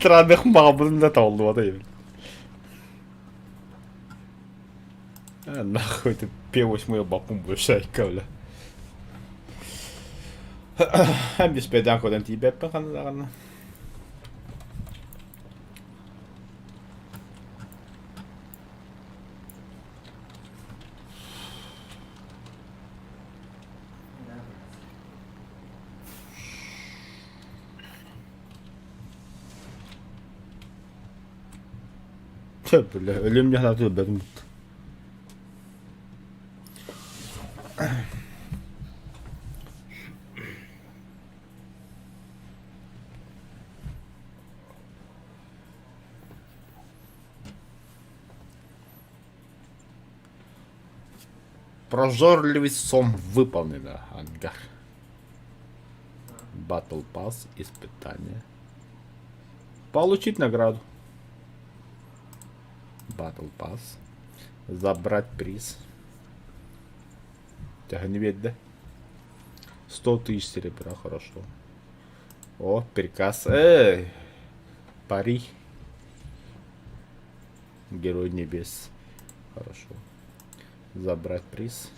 Традых мабрында толду вода. Нахуй ты певось мою бакум шайка, бля. Без педан коден тебе пахана. Бля, ölüm yaratıyor benim. Прожорливый сом выполнено. Ангар. Battle Pass. Испытание. Получить награду. Battle Pass. Забрать приз. Тягни ведь, да? 100 тысяч серебра, хорошо. О, приказ. Эй! Пари. Герой небес. Хорошо. Забрать приз.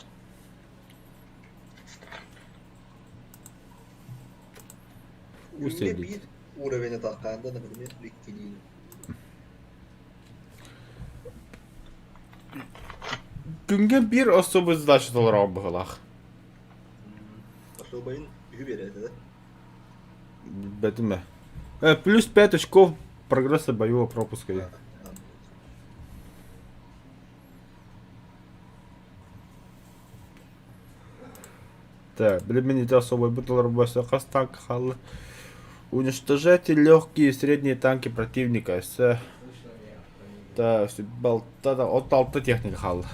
Günde Усилить. bir uğravene takanda da bilmem likteliğini. Күнгө бир особый задача толороо быгылах. Особайın ühü veredi de. Бетиме. Плюс 5 очков прогресса боевого пропуска. Так, применить особый бутыль рабочего танка халы. Уничтожайте легкие и средние танки противника. Так, болтата, от алты техника халы.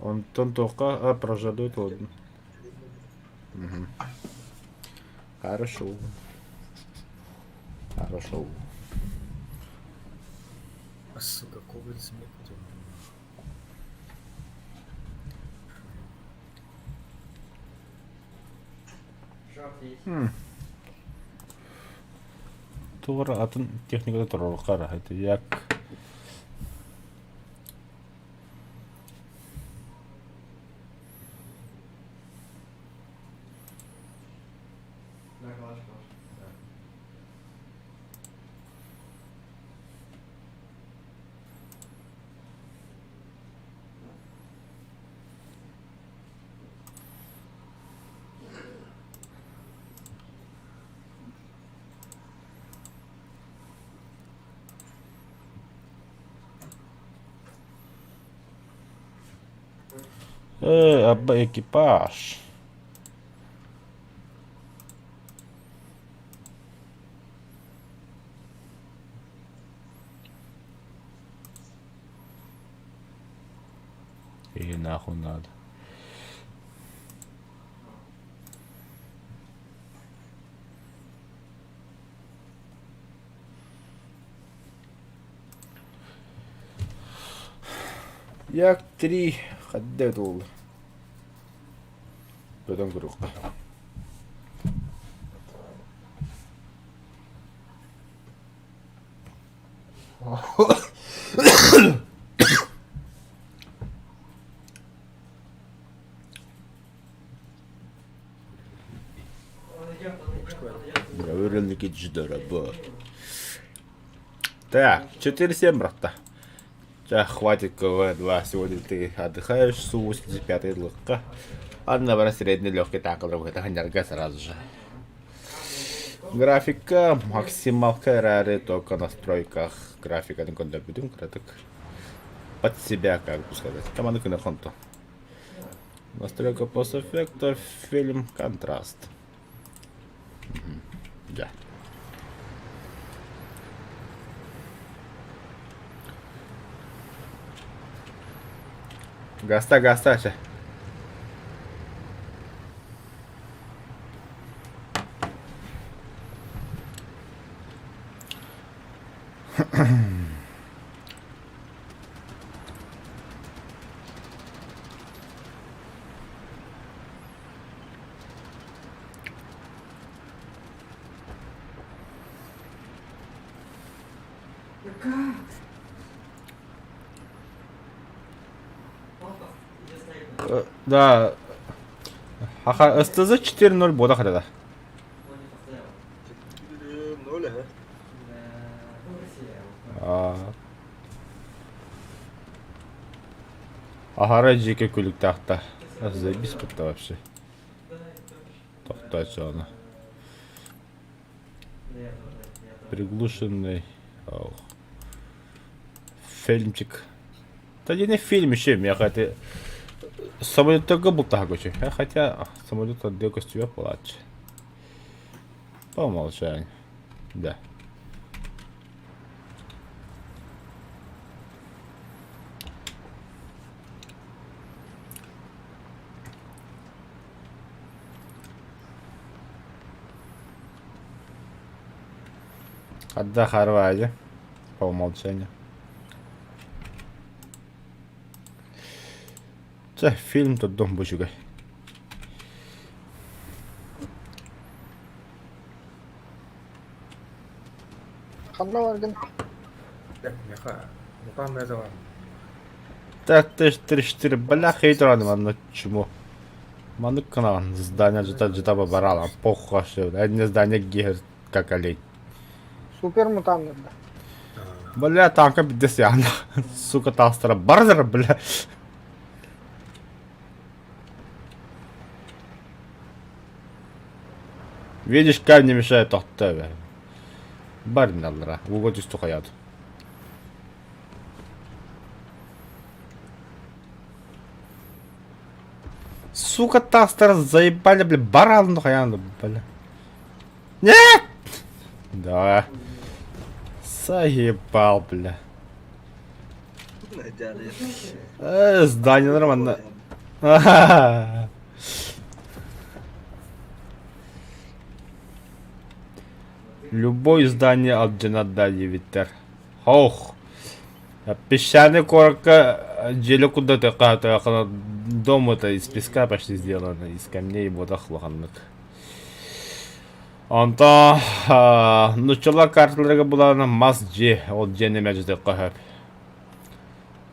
Онтон тоққа прожадует ладно. Хорошо. Хорошо. А сука, коврик смех. Шорт есть. Тугара атын техникада турар кара. Это як. Да, калаш. Да. Абба экипаж. И нахуй надо. Як 3 хаддет oldu. Böden kırıklı. Проверенный киджидора, ба. Так, 4-7, брат-то. Сейчас хватит КВ-2. Сегодня ты отдыхаешь с 85-й лыка. Одна средний легкий такл, это ханярга сразу же. Графика, максималка рары, только в настройках графика на компьютере, краток. Под себя, как бы сказать. Команда на конту. Настройка постэффекта, фильм, контраст. Да. Гаста, сейчас. Да. Аха, СТЗ 4.0 бода хотя. Ne öyle ha? Ахара жеке көлік тақта. Заебись тут вообще. Тоқтать оны. Приглушенный. Ох. Фильмчик. Да не фильм еще, я хотя... Самолет только был так очень. Хотя самолет отделка с тебя плачет. По умолчанию. Да. Отда Хорватия. По умолчанию. Це фильм тут дом бучугай. Қандай баргын? Мукам называем. Так ты ж 3-4 бляха и траны, маны чему? Маны канал, здание жита барала, похуй вообще. Одни здания гигер как олень. Супер мутант. Бля, танка бедесяна. Сука, тастера барзер, бля. Видишь, камень не мешает от тебя. Барин аллара, угодишь тухаят. Сука, тастер заебали, бля, баран тухаят, бля. Нет! Да. Заебал, бля. Ne yani? Здание нормально. Ахаха. Любое здание от Джанада Витер. Ох. Песчаный корка деле куда-то как дом это из песка почти сделано, из камней водохлоганных. Онто нучула карталарга булана масджи от джене межде кахап.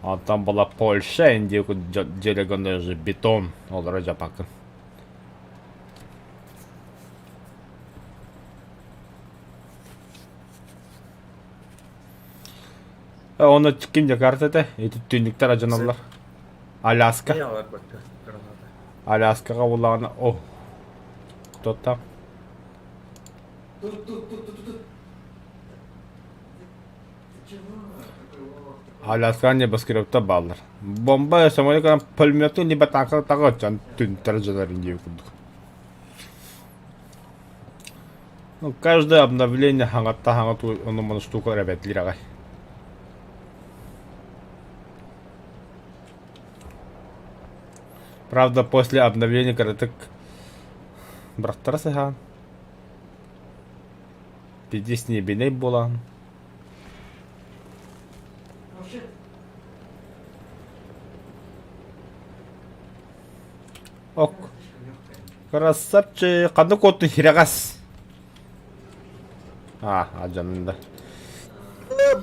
А там была Польша, Индия, делеганы же бетон, олара жапакын. Оны кимде картада? Эти түндіктер ажаналар. Аляска. Не алар бакка граната. Аляскаға олағына. О. Кто там? Тут. Ты чего? Какой лох? Аляска небоскребта баллар. Бомба самолетка пулемету либо танка тагачан түндіктер ажалар Индия күндік. Ну, каждое обновление хангатта оны мұны штука ребятлер ағай. Правда, после обновления короток браттар сыған. Пидес не биней болан. Oh shit. Ок. Слишком легкая. Красавчик. Қанды коттың хирагас. Аджанында.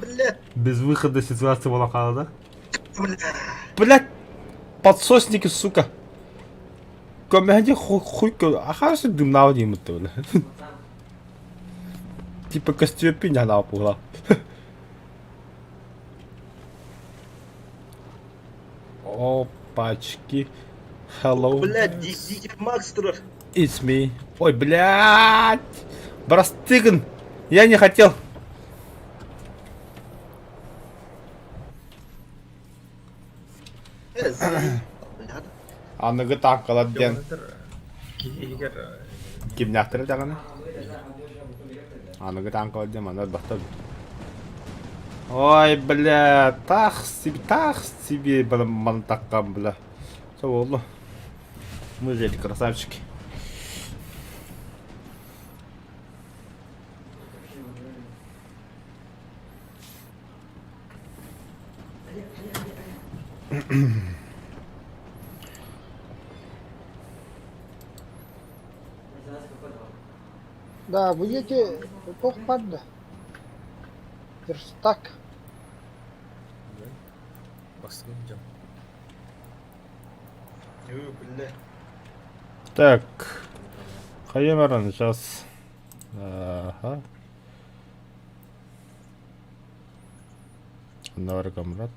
Бля. Без выхода ситуация была қалада. Бля. Блять. Подсосники, сука. Комедия хуй. Ахарсы дымнау деймітті бля. Типа костюпин анау пула. Опачки. Hello. Блядь, Дикий Макстер. It's me. Ой, блядь. Брастыган. Я не хотел. Блядь. Анығы таңқылады ден. Егер Кимняқтыры дағаны? Анығы таңқылады ден, маңдар бақтады. Ой, бля, тақ себе, бля, маны таққан, бля. Все болды. Мы же эти красавчики. Да, будете похпадда. Верстак. басып жам. Бля. Так. Хаемаран, сейчас. Ага. Навар камрат.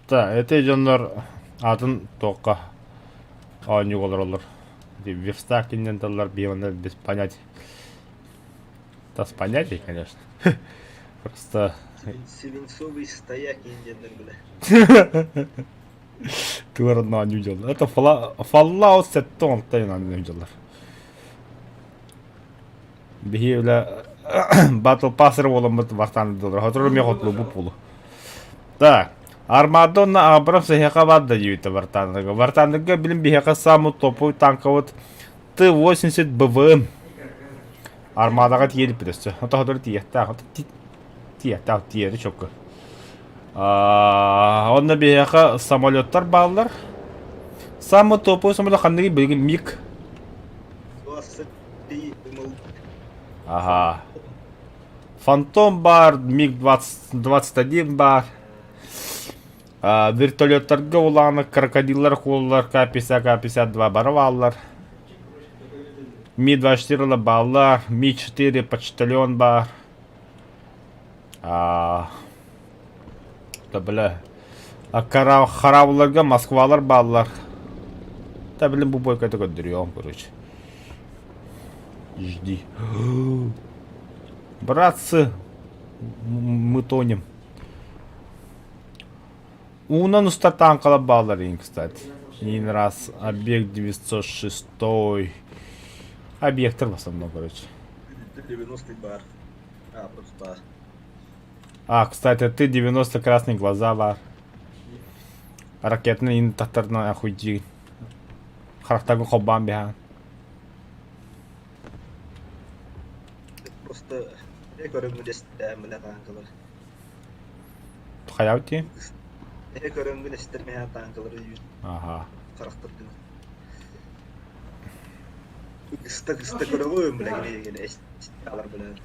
Да, это жандар атын тоққа ауны олар. Верстак инненталар биваны без понятий. Да, с понятий, конечно. Просто Свинцовый стояк индианный, бля. творно не видел. Это Fallout 7 тайна не видел. Бигевля Battle Passer воломыт вартан доллар. Хатыры мен хотлу бу пулу. Так. Армадонна Абрамс хека вадда юйта вартанга. Вартанга билим бихека саму топовый танковый Т-80 БВМ. Армадага тиелип берсе. Ата хатыр тиетта. Тиетта тиеди чокко. Онна бихека самолеттар баллар. Саму топовый самолет хандыгы билген МиГ. 23 мыл. Ага. Фантом бар, МиГ-21 бар. Вертолеттарға оланы крокодиллар қолылар К-50-К-52 барып алылар. Ми-24 баллар, Ми-4 почтальон бар. Да білі. Қарабыларға Москвалар баллар. Да білім бұл бой қайта көндіріем, короче. Жди. Братцы, мы тонем. Унан уста танкала балларин, кстати. Один раз объект 906. Объектор в основном, короче. 90 бар. А, просто. А, кстати, ты 90 красные глаза бар. Ракетный интахтарна охуйди. Характагы хоббан бихан. Просто. Я көрөмүн эстемеле танкалар. Хаяути? Я көрөмүн эстемеле танкалар үй Ага. карактырдым. Кыста көрөмүн билеген эст алар билен.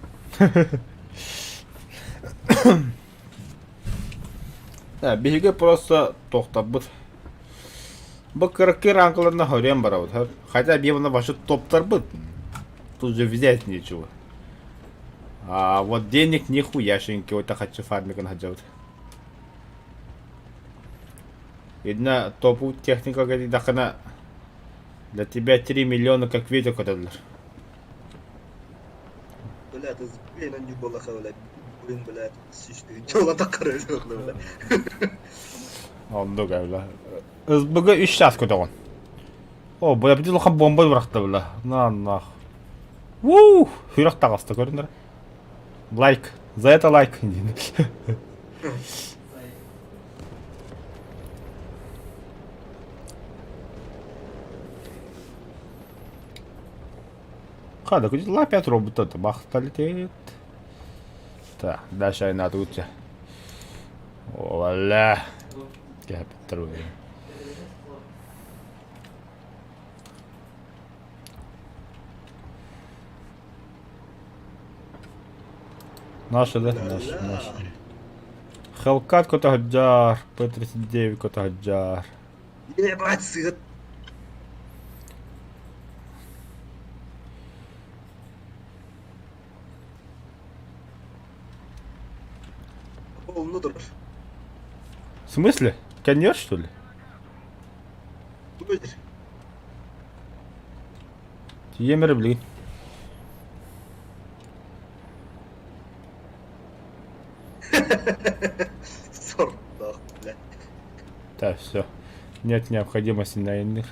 Да, биһиге просто тохтабыт. Бу кырыккы ранкаларына хорен барабыт. Хотя бивана башы топтарбыт. Тут же взять нечего. А вот денег нихуяшеньки, вот так хочу фармикан хаджавыт. Видно, топу техника говорит, дахана для тебя 3 миллиона как ветер катадлар. Блядь, из бейна не было хавля. Блин, блядь, сишты. Чола так короче, блядь. Oldu galiba. Özbüge 3 saat kötüğün. O, bu yapıcı lokan bomba bıraktı bile. Nah. Woo! Hürek tağıstı görünür. Like. За это лайк. Хада, куда опять робота-то бахта летит. Так, дальше надо уйти. Оля. Я петрую. Наши, да? Наши. Хелкат кота хаджар. П-39 кота хаджар. Ебать, сыт. Полнудр. В смысле? Конер, что ли? Будешь? Емер, блин. Сорт, да, блядь. Так, все. Нет необходимости на иных.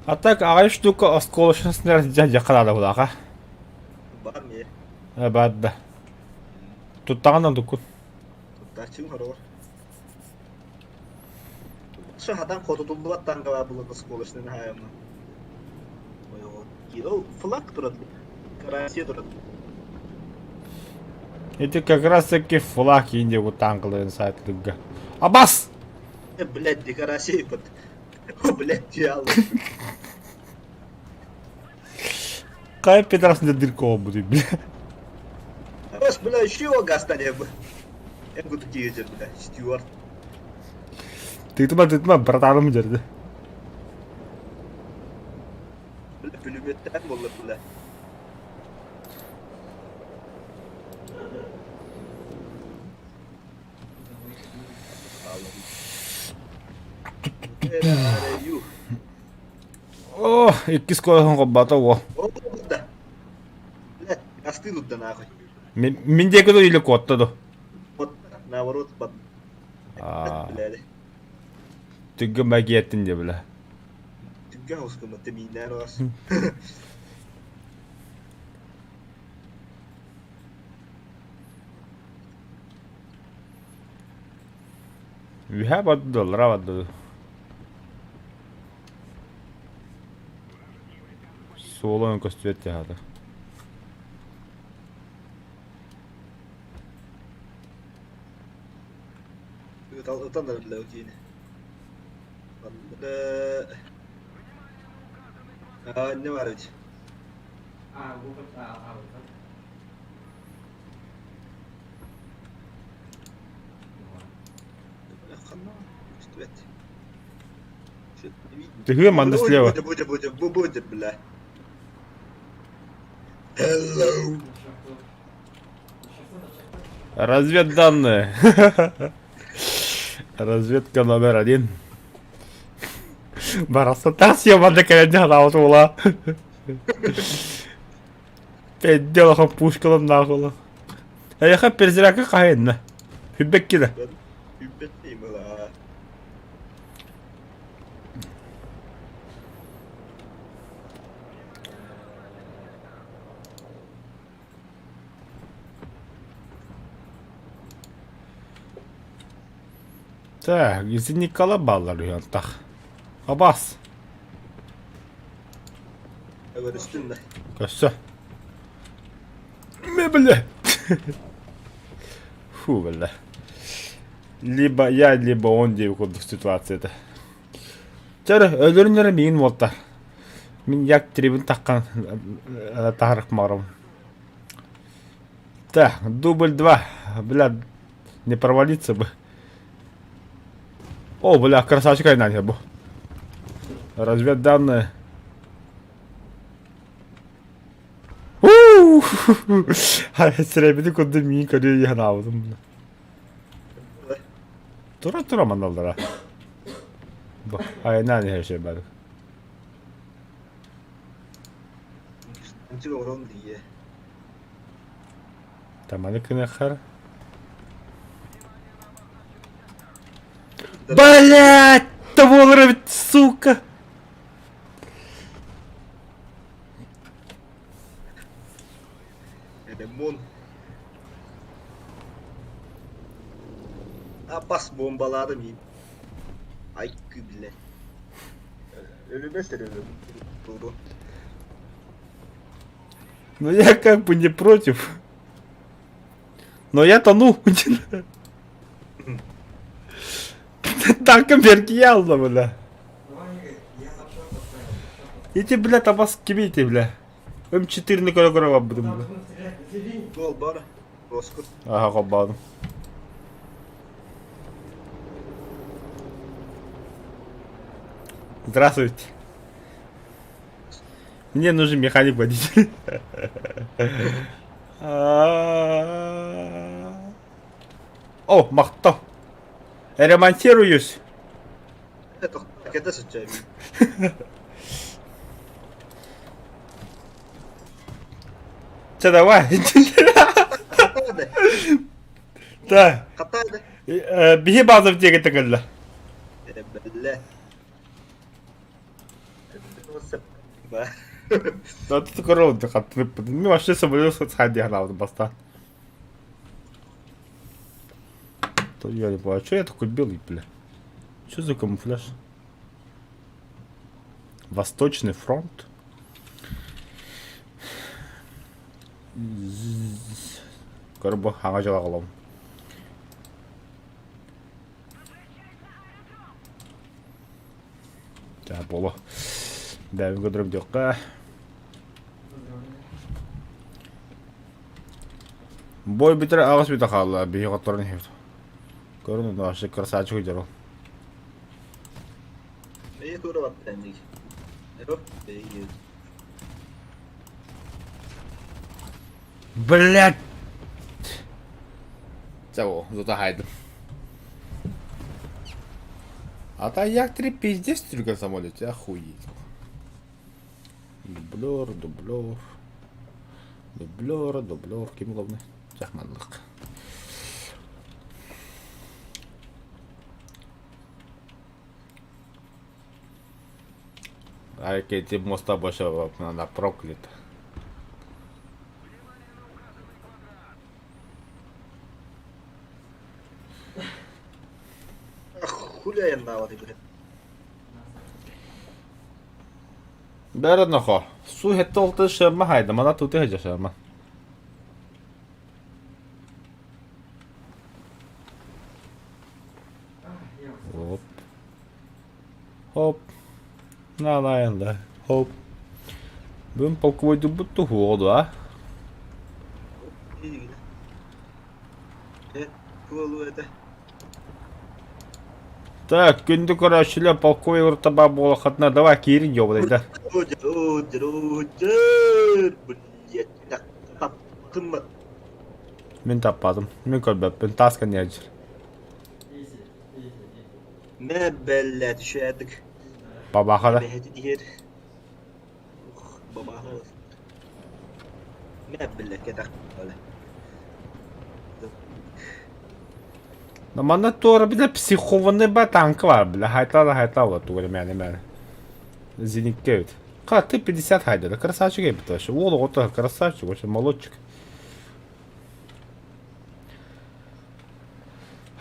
А так, ағай штука осколочный снаряд жақалады бұл аға. Бар не? Бәдді. Туттағаннан дұқын. Тачың хорор. Şu adam kodutuldu vattan kava bulundu skoluşunun hayamı. O flak duradı. Karasiye duradı. Это как раз таки флаг инди вот танкалы инсайд лига. Абас! Блядь, декорация под. О, блядь, дьявол. Кай педрас не дыркова будет, бля. Раз, блядь, еще его гастанем. Я буду тиджер, блядь, Стюарт. Ты тuma братаным жерде. Блядь, пулеметтен болды, блядь. О, икки скойлон коббата о. О, да. Блядь, остынут да нахуй. Миндеки или коттаду. Вот, наоборот, под. Блядь. Түггі магияттин де бля. Түнге ауысқым, теминнен оғас. We have $1, авадды. Солоен көстүет жаады. Utanır bile o yine. Ne var öyle? Ты где манда слева? Будет, бля. Hello. Разведданные. Разведка номер 1. Бараса тасия манда калядня наутула. Педделахан пушкалан нахула. Аяха перзирака кайынна. Хүббек кида. Übbetmeyim la. Так, извини, калабалар янтах. Абас. Över üstünde. Kössä. Мебля. Фу, бля. Либо я, либо он дип курдук ситуацияда. Жары, өлөрүнөрө миин болта. Мен як трибун таккан таарык марым. Так, дубль 2. Бля, не провалиться бы. О, бля, красавчик айнания бу. Разведданные. Sürebildik o da miyin karıyor yana aldım. Tura mandalara. Bak, aynen her şey böyle. Anca oran diye. Tamam, ne kadar? Блять, того сука. Lemon. Bas bombaladım iyi. Ay bile. Ölüme serelim. Doğru. Ну я как бы не против. Но я тону. Танком вертиял, бля. Я пошел поставил. Эти, бля, табас кибите, бля. М4 на килограмма буду, бля. Gol var. Bozkurt. Ага, кобаdım. Здравствуйте. Мне нужен механик-водитель. О, махта. Ремонтируюсь. Evet, pakete sıçacağım. Че, давай. Kataydı. Да. Kataydı. Беги базу в дега тогда. Belli. Да ты такой ровно отвык. Ну вообще самолет сходи главное поста. То я не понимаю, что я такой белый, бля? Что за камуфляж? Восточный фронт. Корбо, ага, жалоглом. Да, было. Да, я говорю, дёка. Бой битер агас бита халла, бии готорын хевт. Көрүнү да ошо красавчик жaro. İyi doğru bak bendik. Yok, iyi. Блять! Цього, зато хайду. А та як три пиздец тільки в самоліті, охуєть. Дублер, ким головне? Тяхманлык. А який ти моста більше вона проклята. Hulya yanında var gibi. Бәрі нахо. Су хетті олты шырма хайды, мана туты хеджа шырма. Хоп. Хоп. На енді. Хоп. Бүгін полковойды бұтты хуоду, а? İyi gibi. Evet, kolu öde. Так, күнді көрәшілі полковой таба болы қатына давай кейрін жобылайды. Odur. Блять, так, tattın mı? Мен таппадым. Мен көрбеппін, тасқан ежір. Изи, изи, изи. Ne belle düşerdik. Бабаға да. Behedi diğer. Baba. Ne belle kedak böyle. Но мана тура, бля, психованный ба танк var, бля. Хайта вот тура мәне. Зеникке өт. Қа, ты 50 хайда, да красавчик ебет вообще. Ол ота красавчик, вообще молодчик.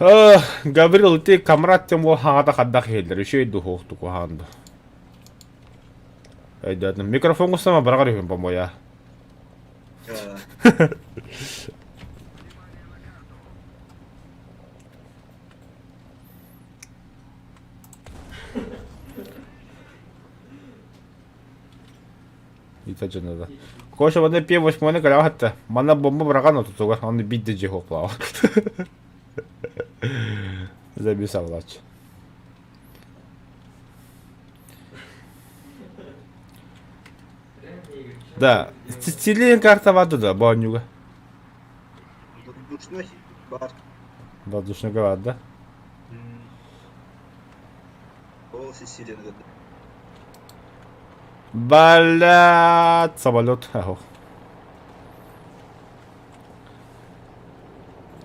Гаврил, ты камрад тем во хагада хаддах хелдер, еще и духохту куханду. Да, микрофон сама барагарифин по-моя. Итача надо. Коша вода певоч моне калахатта. Мана бомба брагано тутуга, он бидде жихоплава. Записал лач. Да, стилин карта ваду да, банюга. Душный бар. Воздушный град, да? О, Сесилия. Блядь, самолет. Ого.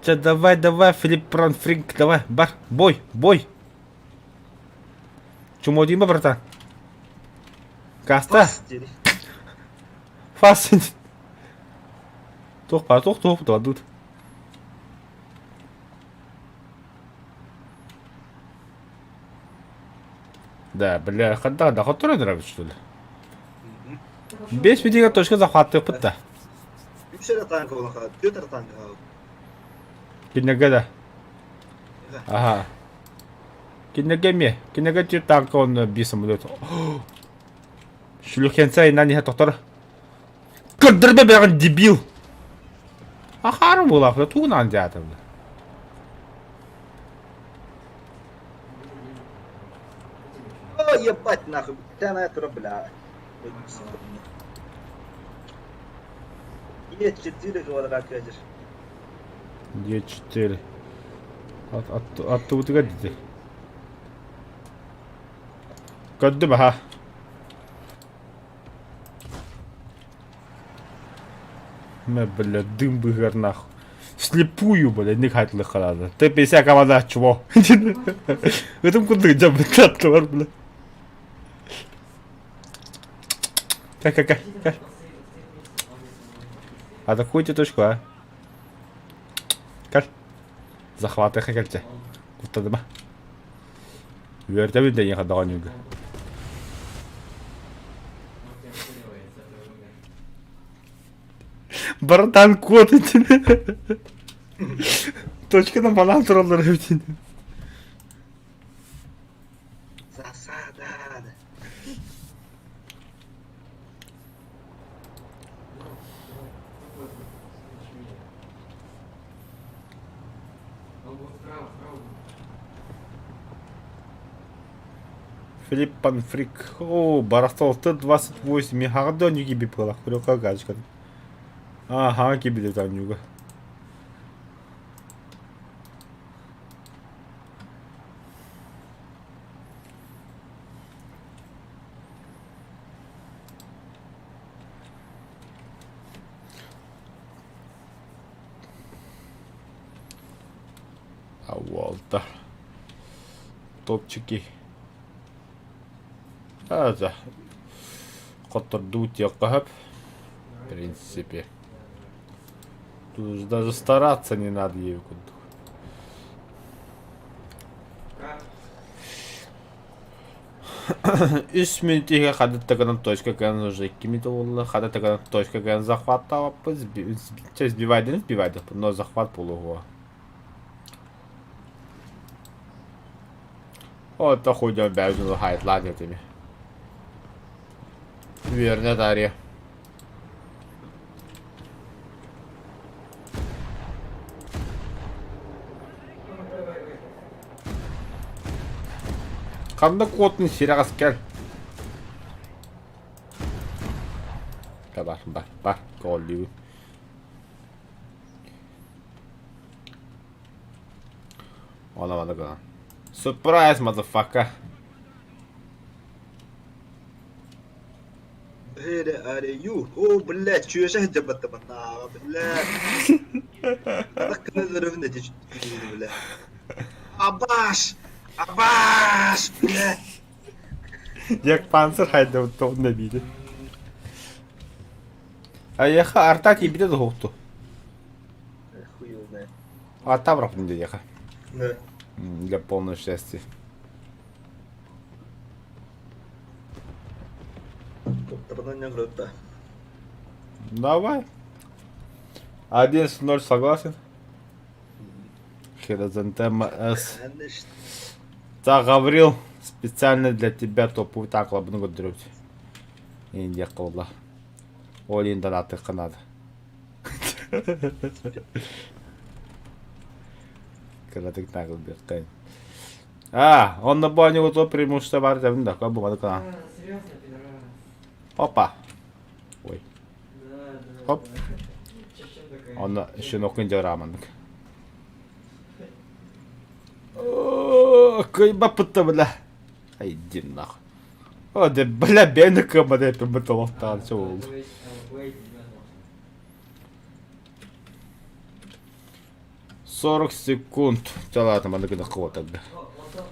Че, давай, Филипп Пронфринг, давай, бар, бой. Чему Дима, братан? Каста? Фасин. Тух, дадут. Да, бля, когда доход нравится, что ли? 5 миллион точка захватывает пытта. Üçere tanka olan kadar, 4 tanka kaldı. Кинега да. Ага. Кинега ти танка он би самолет. Шлюхенца и на них доктор. Кырдырбе беган дебил. Ахарым була, тугунан жатыр. О, ебать нахуй, тяна это бля. Е4 говорят, как Е4. Оттуда гадите. Гадды баха. Мэ, бля, дым быгар нахуй. Слепую, бля, не хотел халада. Ты 50 команда чего? Это куда джаббет твар, бля. Как? Атакуйте точку, а? Как? Захваты хакерте. Куда дыма? Вертовый день ходил нюга. Братан, кот тебе. Точка на банан троллер. Засада. Филипп Панфрик. О, барастол Т-28. Мехардо не гиби пылах. Прёка гачка. Ага, гиби там нюга. А Уолтер. Топчики. Да. Котор дуть якахап. В принципе. Тут даже стараться не надо ей куда. Үш минутиге кадаттаган точка кан уже кимито болду. Кадаттаган точка кан захваттап сбивайды, но захват полуго. Вот то ходим бежу хайт ладно тебе. Верно, Дарья. Кандай котын сирагас кел. Бар, голливуд. Она гана. Surprise, motherfucker. Here are you? О, блядь, чуешь, я тебя на, блядь. Так назовем эти четыре, блядь. Абаш, блядь. Як панцир хайда то не биде. А яха артаки биде до хохту. Хуй знает. А тавров не яха. Да. Для полного счастья. Топтарынан не грот да. Давай. 11-0 согласен. Хризантема С. Конечно. Да, Гаврил, специально для тебя топовый тақлабын көндіріп. Енді қылды. Ойында наты қынады. Кірадық нағыл бекқайын. Он на бане вот то преимущество бар деп да, как бумады кана. Серьезно, пидорас? Опа. Ой. Да, да. Хоп. Да. Чем такая? Он еще нокын диарамандык. Кайба пыта, бля. Ай, иди нахуй. О, да, бля, бейны кымады, это бытылов тағын, все А, болды. то есть, wait, ребята. 40 секунд. Да ладно, надо когда кого тогда. О, вот то.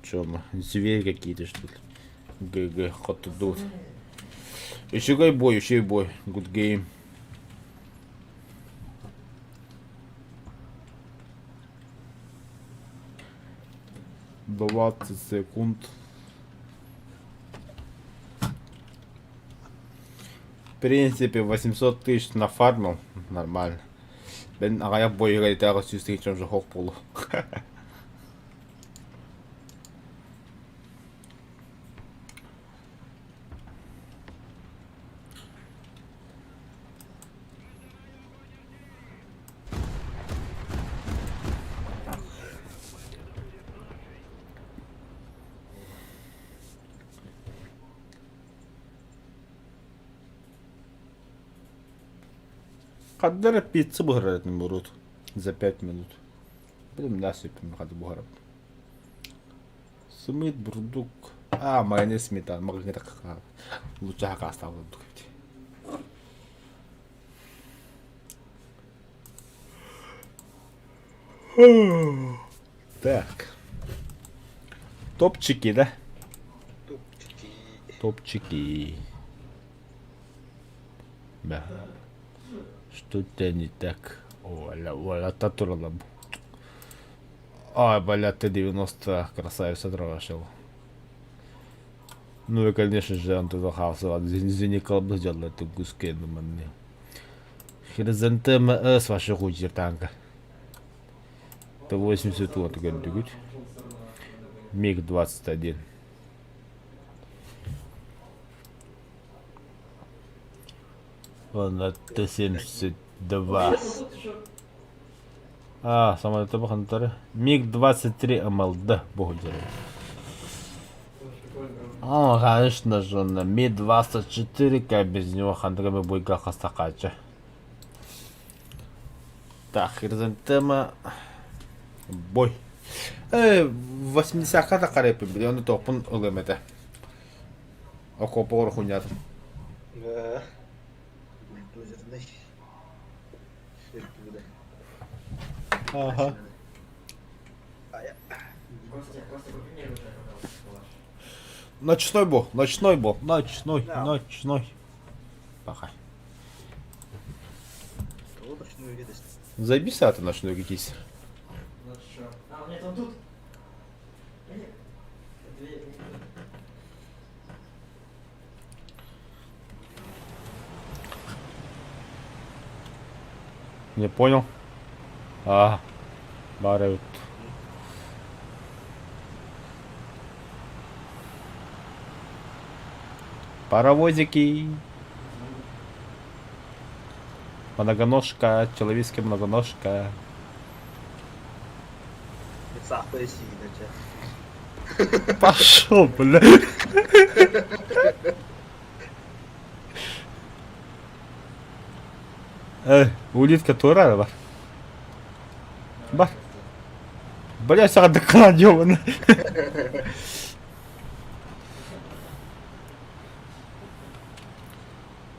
Че мы, звери какие-то, что ли? ГГ, ход идут. Еще и бой, еще и бой. Good game. Двадцать секунд. В принципе, 800 тысяч нафармил. Нормально. Ben ағаяқ бойыға етағы сүйістігі чем же хоқ болу. Қаддары пицца бұғыратын бұрут за 5 минут. Білім насыпым қады бұғырап. Сымыт бұрдук. Майонез сметана. Маған не так лучше хака оставлю. Так. Топчики, да? Топчики. Топчики. Да. Что-то не так. Оля, татура. Ай, бля, Т-90 красавица дровашил. Ну и, конечно же, он туда хавсал. Извини, колбу сделал эту гуске, думаю, мне. Хризантема С, ваши хуйчер танка. Т-80 вот, говорит. МиГ-21. Ладно, Т-72. Самолеты бахантары. МиГ-23 МЛД, богу делает. Конечно же, на Ми-24, как без него хандрами бойга хастакача. Так, Хризантема. Бой. 80-ка қарайып миллионы топын ұлымеді. Окопы ұры хуйнятым. Да. Бульдозерный. Шерпуда. Ага. Костя, купи мне оружие, пожалуйста, Ночной был, ночной был, ночной, Да. ночной. Пока. Кого ночную видость? Заебись, а ты ночной какие-то. Ну чё? Нет, он тут. Две. Не понял. Барают. Паровозики. Многоножка, человеческая многоножка. Лица пояси, иначе. Пошел, бля. Улитка тура, бар. Бар. Бля, саған дыққан ёбаны.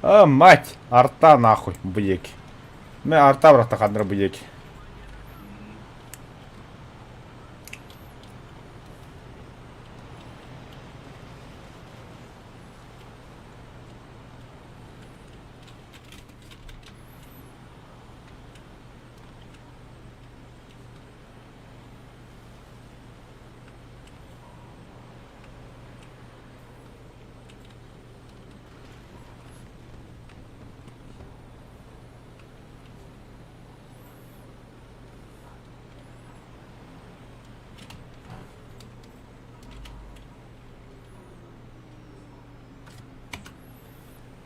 Мать, арта нахуй, быеки. Мен арта бұрақта қандыр быеки.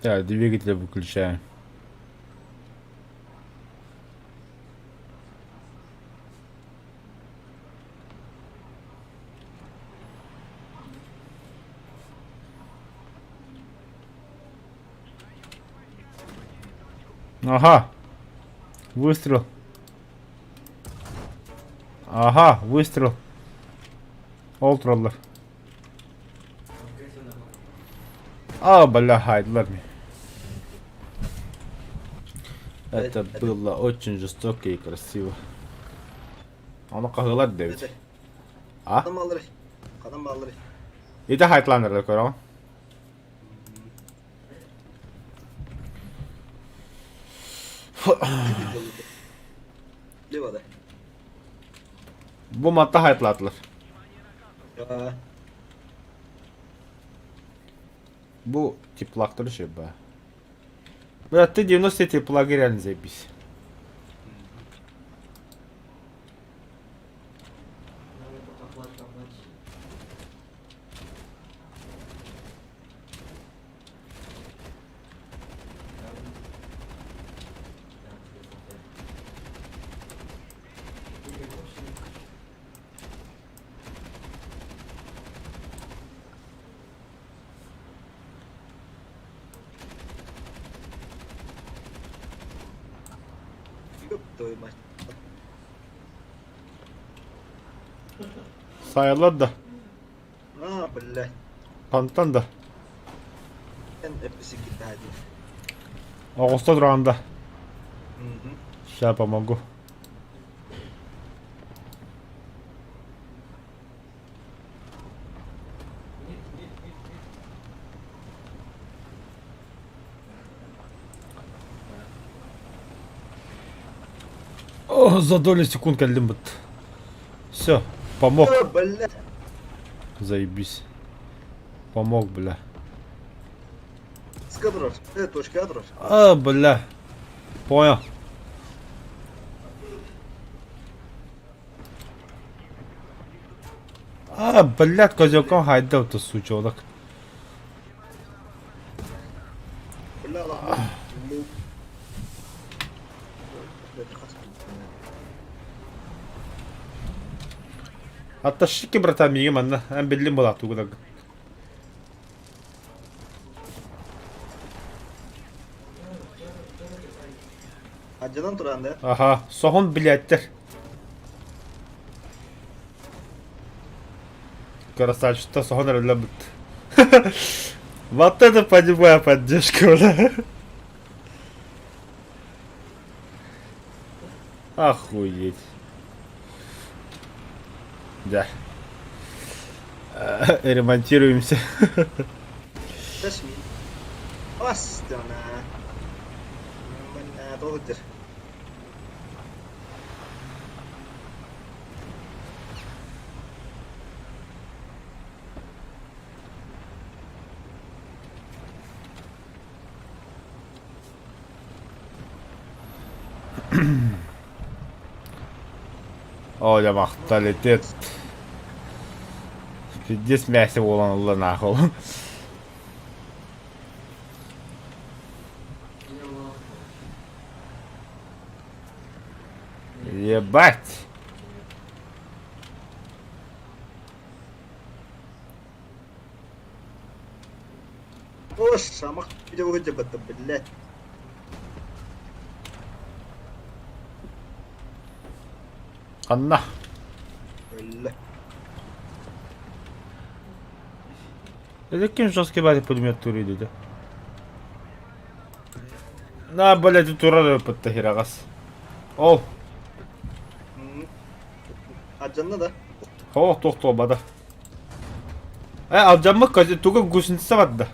Так, двигатель выключаем. Ага. Выстрел. Ага, выстрел. Олтроллер. А, бля, хайдлер. Это было очень жестоко и красиво. Оно кагылар Дэвид. Hadi. А? Kadın alır. Kadın alır. И да хайтландерді көріп. Ливада. Бұл матта хайтлатылар. Ya. Бұл теплақтыр ше ба. Брат, ты 90 теплаги реально заебись. Надо поплачь. Yok твою мать. Sayılır da. А, блядь. Kantan da. Ben hepsi gitti hadi. Ağustos durağında. Hı hı. Сейчас помогу. О, за долю секунд лимит. Все, помог. О, блядь. Заебись. Помог, бля. Скадров. Точка адров. А, бля. Понял. А, блядь, козелком хайда вот сучонок. Бля, ладно. Ну. Блядь, хас. Оттащики, братан, миге манна. Ан билдим болат тугудаг. Acıdan duran da. Ага, сохон блядьтер. Красавчик-то сохон рөлөбүт. Вот это понимаю поддержка, бля. Охуеть. Да. Ремонтируемся. Resmi. Astana. Ben doğrudur. Оля, махталитет. Пиздец мясо уланылы нахуй. Ебать. О, шамах. Bir de hoca battı, блядь. Анна. Öyle. Это кем жесткий батя пулемет турит dedi. На, блядь, тут ура подтахирагас. Ол. Acında da. Хоо тохто бада. Алжаммак кази туга гусинтса бадда.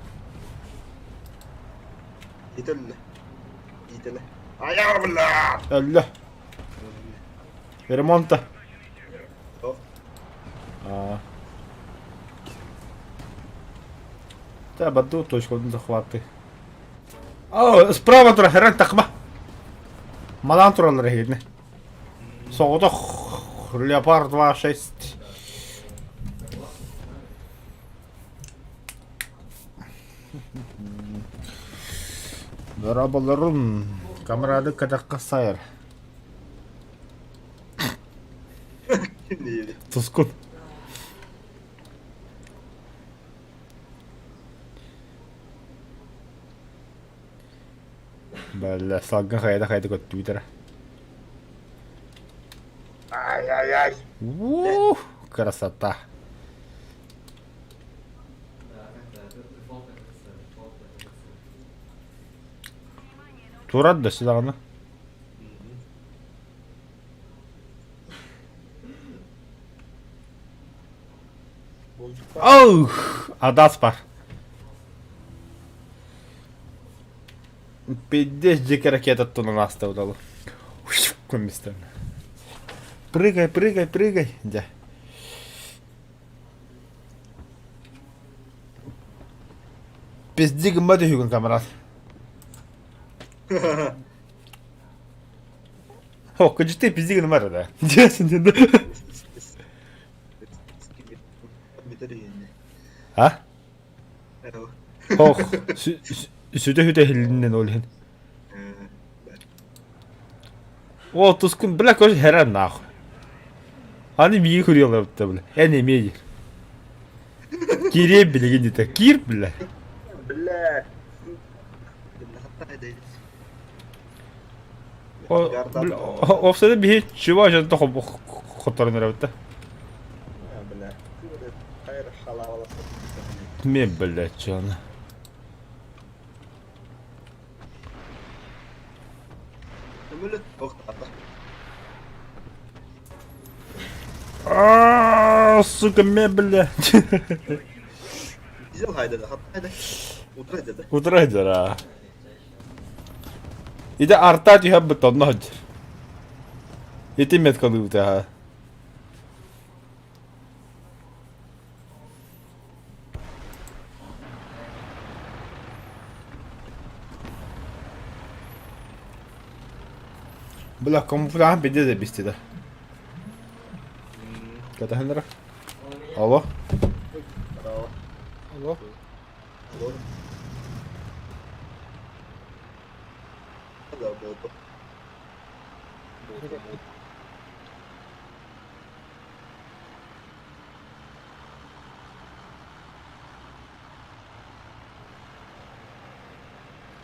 İtelle. İtelle. Ayar блядь. Алла. Ремонта. О, А. Та баду точку один захваты. А, справа тура херен такма. Малан туралар хедне. Соғыда Леопард 2.6. Дорабаларым, камерады кадаққа сайыр. Neydi? Тұскын. Бәлі, салғын қайда көтті бітірі. Ай. Красота. Да, как-то дефолт это дефолт. Турат да силағаны. Bozduk bak. Ау! Адас бар. Пиздец, жеке ракета тунан асты удалы. Көместен. Прыгай. Да. Пиздик мады хүгін камерат. О, көжітте пиздигін бар да. Диасың деді. Biter yine. А? Evet. Ох, сүті хилінен олын. О, тұскын, біля көз хәрән наху. Аны миге көріялар бұтта біля. Әне мейір. Кирем білеген деді. Кир біля. Bile. Hatta edeyim. Офсады бейі чыва жанты құттарын әрі бұтта. Bile. Hayır halavalası. Мен біля жаны. Ömürlü. Okta. Сука, мен біля. Güzel haydi. Hatta edeyim. Otur edeyim. Утырайдыр, а. Иде арта түйіп бұттанна өдір. Еті метканы бұты, а. Бля, камуфляжын беде де бестеді. Кәті хәндірі? Алло? Bravo. Алло. Doğru. Hadi abi oldu.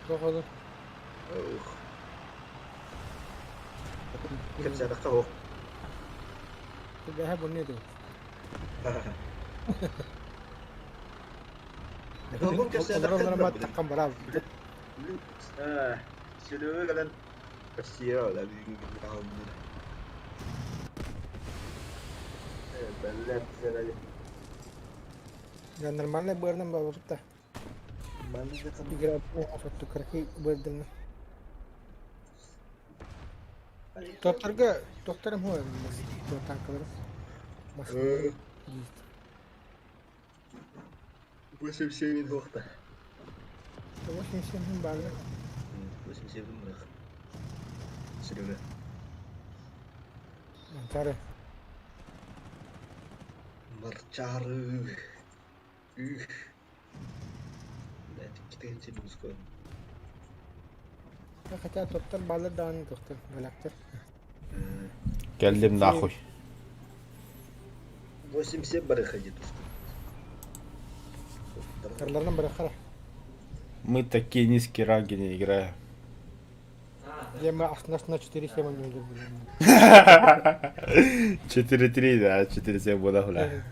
Доходу. Kimse de kavuk. Тебе හැ bunu diyor. Kavuk kimse de Onlara kavuk. mat takkan beraber. Sülüğü gelen kasiyer öyle büyük bir kavuk. Evet, belli ettiler Ali. Ya normalde bu yerden babam da. Ben de zaten Bir gram afet tukarki bu yerden. Doktorum huwa doktor kadar. Mas. bu sevsemin nokta. Ama şimdi bağlı. Bu sevsemin bırak. Sülüğü. Mantar. Marçarı. Kita yang sibuk sekolah. Ya kata doktor bağlı dan doktor belaktır. Geldim нахуй. 87 быраходит. Karlarından bırakır. Мы такие низкие ранги не играем. Я мы основно 4 7 не люблю. 4-3, да, 4-7 буду гулять.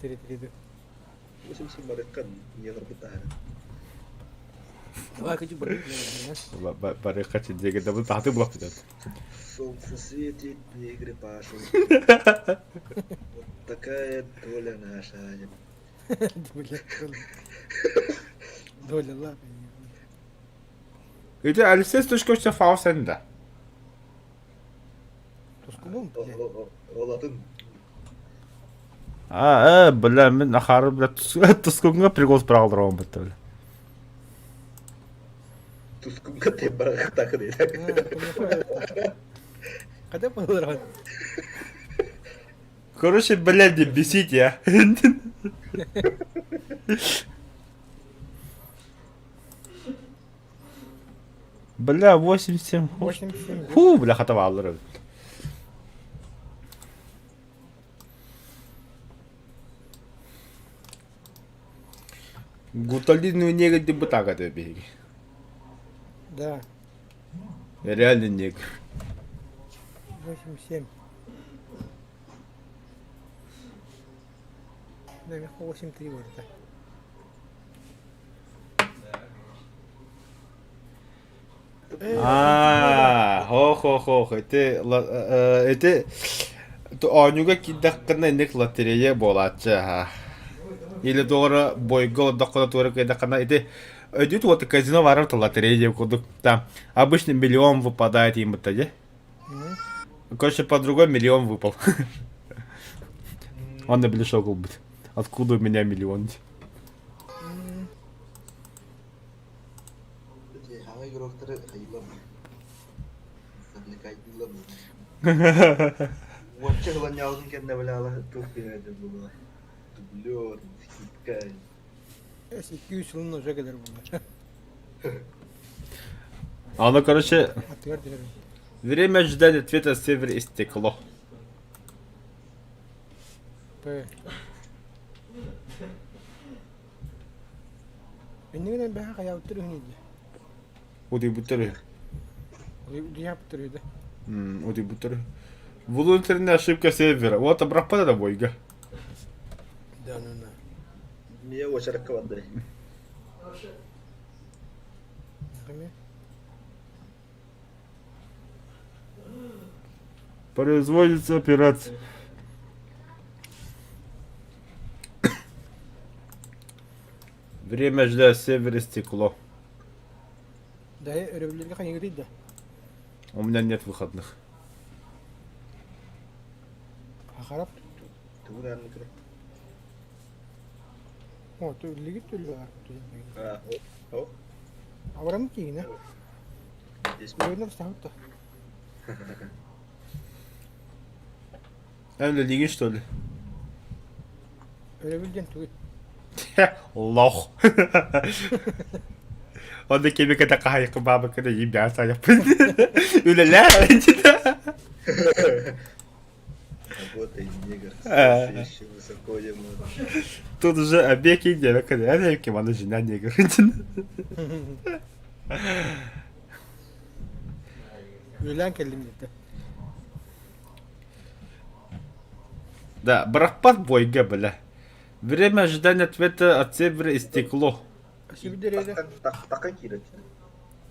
4-3. 87 быракан не работает. Давай хочу бырак. Барыха чендегі дабыл тағаты бұлақ бітеді. Солнце светит, негры пашут. Вот такая доля наша. Доля ладно. Үйде әлісес түшкі өшсе фау сәнді. Тоскубум. Оладың. Бля, мен ақары бля тұскыңға прикол сұрағылдырауын бітті бля. Тұскынға тем бырақ тақы дейді. Когда подорвать? Короче, бля, не бесить, я. Бля, 87. 87. Фу, бля, хатава алыр. Гуталин негр депутата беги. Да, Реально негр. 87. Наверное, 8-3 вот это. Хо. Это онюга кидаккана нек лотерея болачы ха. Или doğru бойгол докуда тура кидаккана это идет вот казино варат лотерея кудук там обычно миллион выпадает им это, да? Короче, по другой миллион выпал. Он на блешок быть. Откуда у меня миллион? 이제 항의 그룹들을 가일러. sadece kaydıyla mı? Watcha hılan yavrum kendine böyle ala çok beğendim bunu. Dublör, skipkay. 200 yılın hoca kadar bunlar. Оно, короче, Atıyor diyorum. время ожидания ответа с севера истекло. Böyle. Benim ben haka yaptırıyor neydi? Уди бутыры. Ne yaptırıyordu? Уди бутыры. Внутренняя ошибка севера. Вот обрапада да бойга. Da ne? Niye o şarkı vardı? Bakayım. Производится операция. Время ожидания с севера истекло. Dayı örebilirlik kan yürüydü. У меня нет выходных. Hakarap. Tuğun anını kırık. O tu ligi tu lu. Ha, o. Avram ki yine. İsmi. Oyunlar ставит-то. Эмля лиги что ли? Örebileceksin tu. Лох. Он на кеме когда кайка баба когда ебята я. Уля-ля. Работай, негр. Еще высоко ему. Тут уже обеки не когда я кемана жена негр. Ölen kellim dedi. Да, брахпат бойга, бля. Время ожидания ответа от севера истекло. Şimdi derede. Takka kiret.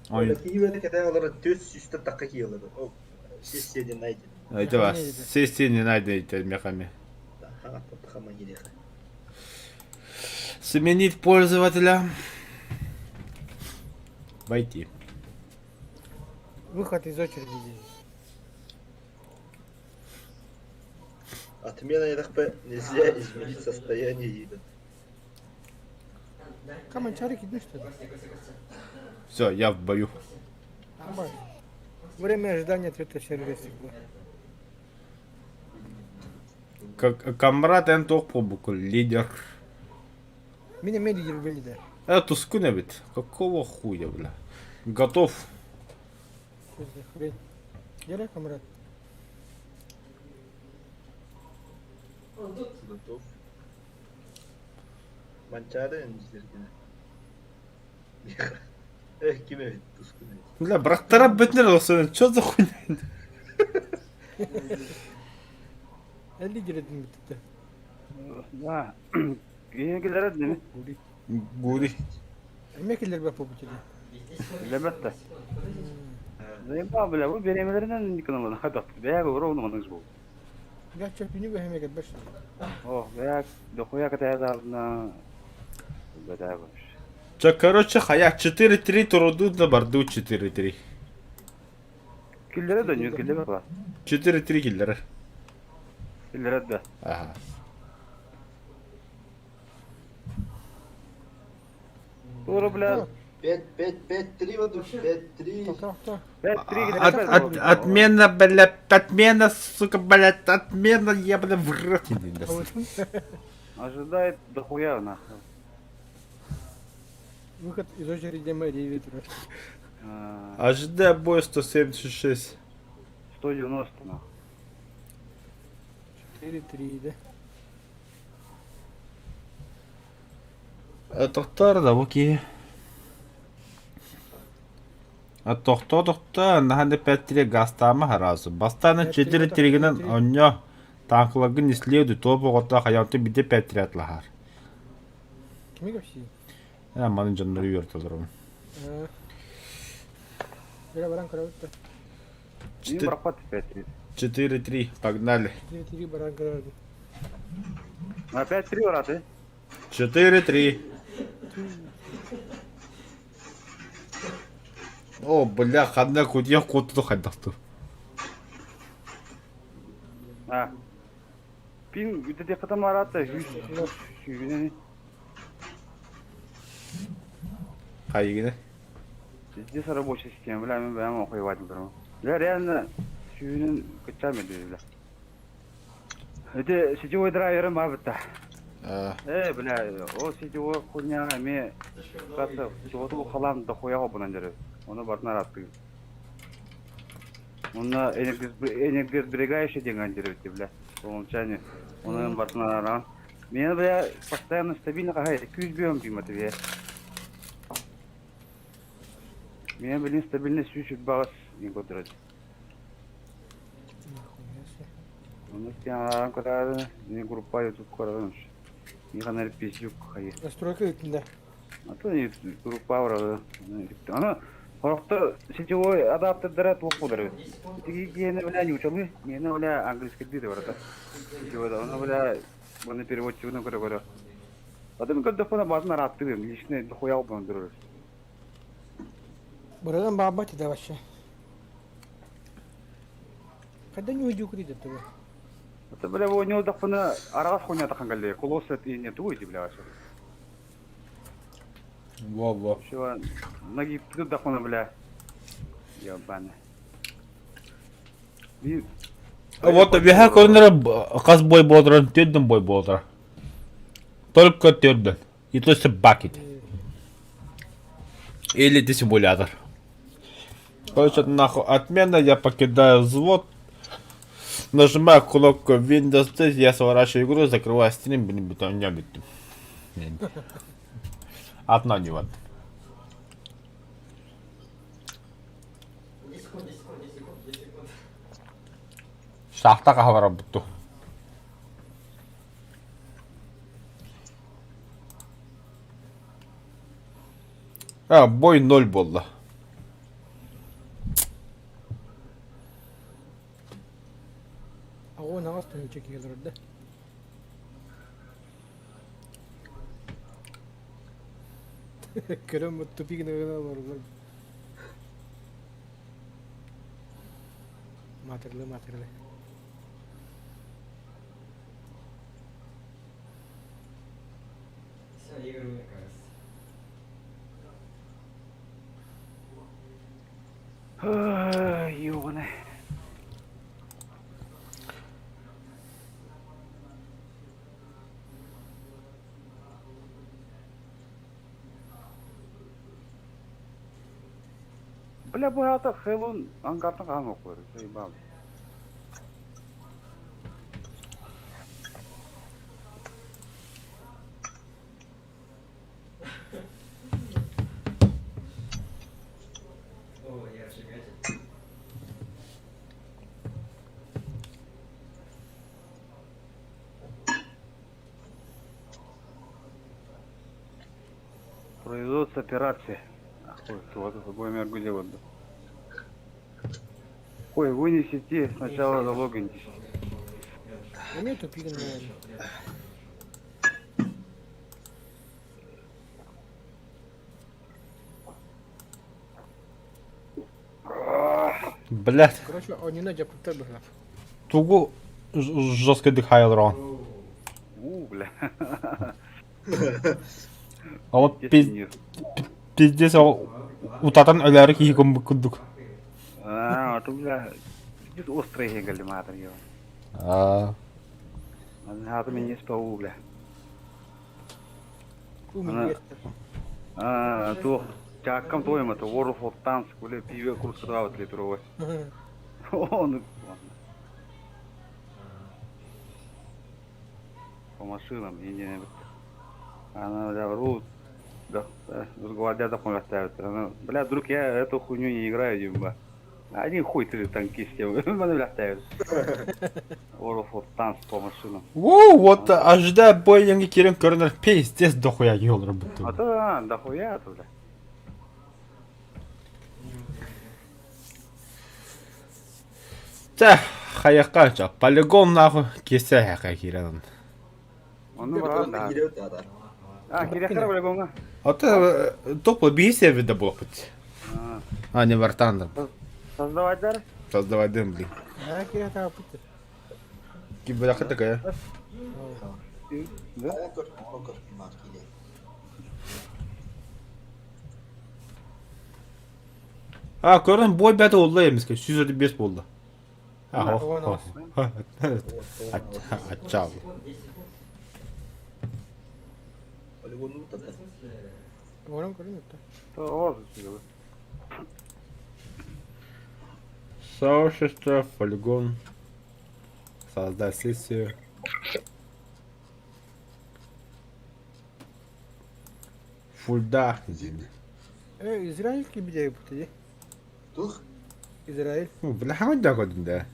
Ой, Öyle ki böyle kadar olarak töz üstte takka kiyorlar. O sesini neydi? это вас. Сессии не найдете мехами. Ha, takama gidiyor. Сменить пользователя. Войти. Выход из очереди. Отмена ЕДХП нельзя изменить состояние ЕДХП. Камон чарик иди что ли? Все, я в бою. Нормально. Время ожидания ответа сервиса. Как камрад энтох побуку, лидер. Меня медики были да. Это скуня ведь. Какого хуя, бля? Готов. Что за хрень? Геля, камрад. Готов. Манчары энзергine. Kim evet tuskun evet. Бля, брахтара бетнер olsun. Что за хуйня? 50 giredim bitti. Да. Yenikiler değil mi? Гури. Emekliler be popüçeli. Elbette. Zeyim abi bu benim yıkılmadı. Hadi veya doğru olmadınız bu. Ya çöpünü ve emek etmiş. Oh veya dokuya kadar yazarına bedava var. Че, короче, хая 4-3 труду на борду 4-3. Killere dönüyor, killere var. 4-3 киллера. Killere de. Ага. Doğru bile. Bet 3 воду, bet 3. Так, так. Evet, biri Отмена, бля, отмена, сука, блядь, отмена, я, бля, в рот не А даст. вот ожидает дохуя нахуй. выход из очереди мэрии ветра. АЖД бой 176. 190, нахуй. 4-3, да? Тоқтар да окей. Тоқтар, наханды 5-3 гастама харазы. Бастаны 4-3-гінен оньо танклагын ислеуді тобы ғотта хаянты биде 5-3 атлахар. Кімі көпсі? Манын жаннары үйертілдірім. Біра баран кара өтті. Не проход 5-3. 4-3, погнали. 4-3 баран кара өтті. Опять 3 враты. 4-3. О, бля, хадна кудья коту хайдахту. Пин, где потом арата, жүйгенен. Хайгіне. Здесь рабочая система, бля, мен бәйім оқиывать тұрмын. Бля, реально, жүйгенен күтчам еді, бля. Это сетевой драйверім абытта. Бля, о сетевой хуйня, мен қатсы, сетевой қаламды қояғы бұнан жері. Оны бартын аратты. Оны энергосберегающий деген жері, бля. По умолчанию. Оны бартын араған. Мен, бля, постоянно стабильно қағай, 200 бьем бейматы, бля. Мен, блин, стабильность чуть-чуть бағас не көтереді. Оны стен қарады, не группа YouTube қарадым. Не ғана песюк қайы. Настройка өттінде. А то не группа ұрады. Аны қорықты сетевой адаптердері толық болдыры. Тегені бля не учалы, мені бля английский дейді барады. Сетевойда, оны бля бұны переводчигіне көре. Адым көлдіқпіна базын араттығым, личный дұхуял бұны дұрыр. Buradan babati da вообще. Когда не уйду кредит этого? Это, бля, у него дұхпіна арағас хуйня таққан кәлде, колосы не тугойды, бля, вообще. Во-во. Все, ноги тут дұхпіна, бля. Ебаны. Вот, веха көрінері қаз бой болдырын, төддің бой болдыр. Только төддің. И то есть бакет. Или десимулятор. Короче, нахуй отмена, я покидаю взвод. Нажимаю кнопку Windows 10, я сворачиваю игру, закрываю стрим, блин, бетон не битtim. Одна не вот. Шахта каха работу. Бой 0 болды. Ағуын ағас түні чеки келір да. Көрім тупигіне ғана бар. Матерлі. Все, игры мне кажется. Ёбаный. Бля, bu hayata Hell'un Ankara'da kalma okuyoruz. Eyvallah. О, я расширяю. Производство операции. Ой, вот это будем где вот. Ой, вынесите сначала залогиньтесь. Мне тупигіне ғана. Блять, Короче, он не надо путать бігла. тугу жорсткий дихайлрон. Бля. А вот Нет. пиздец, утатан өләрі кейгім бүкіндік. А то, бля, здесь острые гегали матер, ё. Надо меня не спал, бля. У меня есть. То чаккам тоем это World of Tanks, бля, пиве курс кадават литровый. Он по машинам и не она бля рут да гвардия запомнил ставит. Она, бля, вдруг я эту хуйню не играю, Димба. Один хуй ты танкист, я бля ставит. World of Tanks по машинам. Воу, вот ожидая боянги керен көрінер пиздец дохуя елдер А бұтты. то дохуя то, бля. Та, хаяққа жа, полигон нахуй кесе хаяққа керен. Он брат. Гиреу тада. А, кирехар бля гонга. Ата, топлы бей серверде болып бұт. А, не вартандыр. Создавать Создавай дым, блин. А, кире таа путер. Кибадақа такая. да? Окор, мат гире. А, көрін бой бәді олды емеске, 155 болды. А, Оған о, алсын. Атча. Полигонну тада. Орам көрін өтті. То вот. Сообщество, полигон. Создать сессию. Фульда. İsrail gibi de yaptı. Тух. İsrail. Бля, хамад да ходим, да.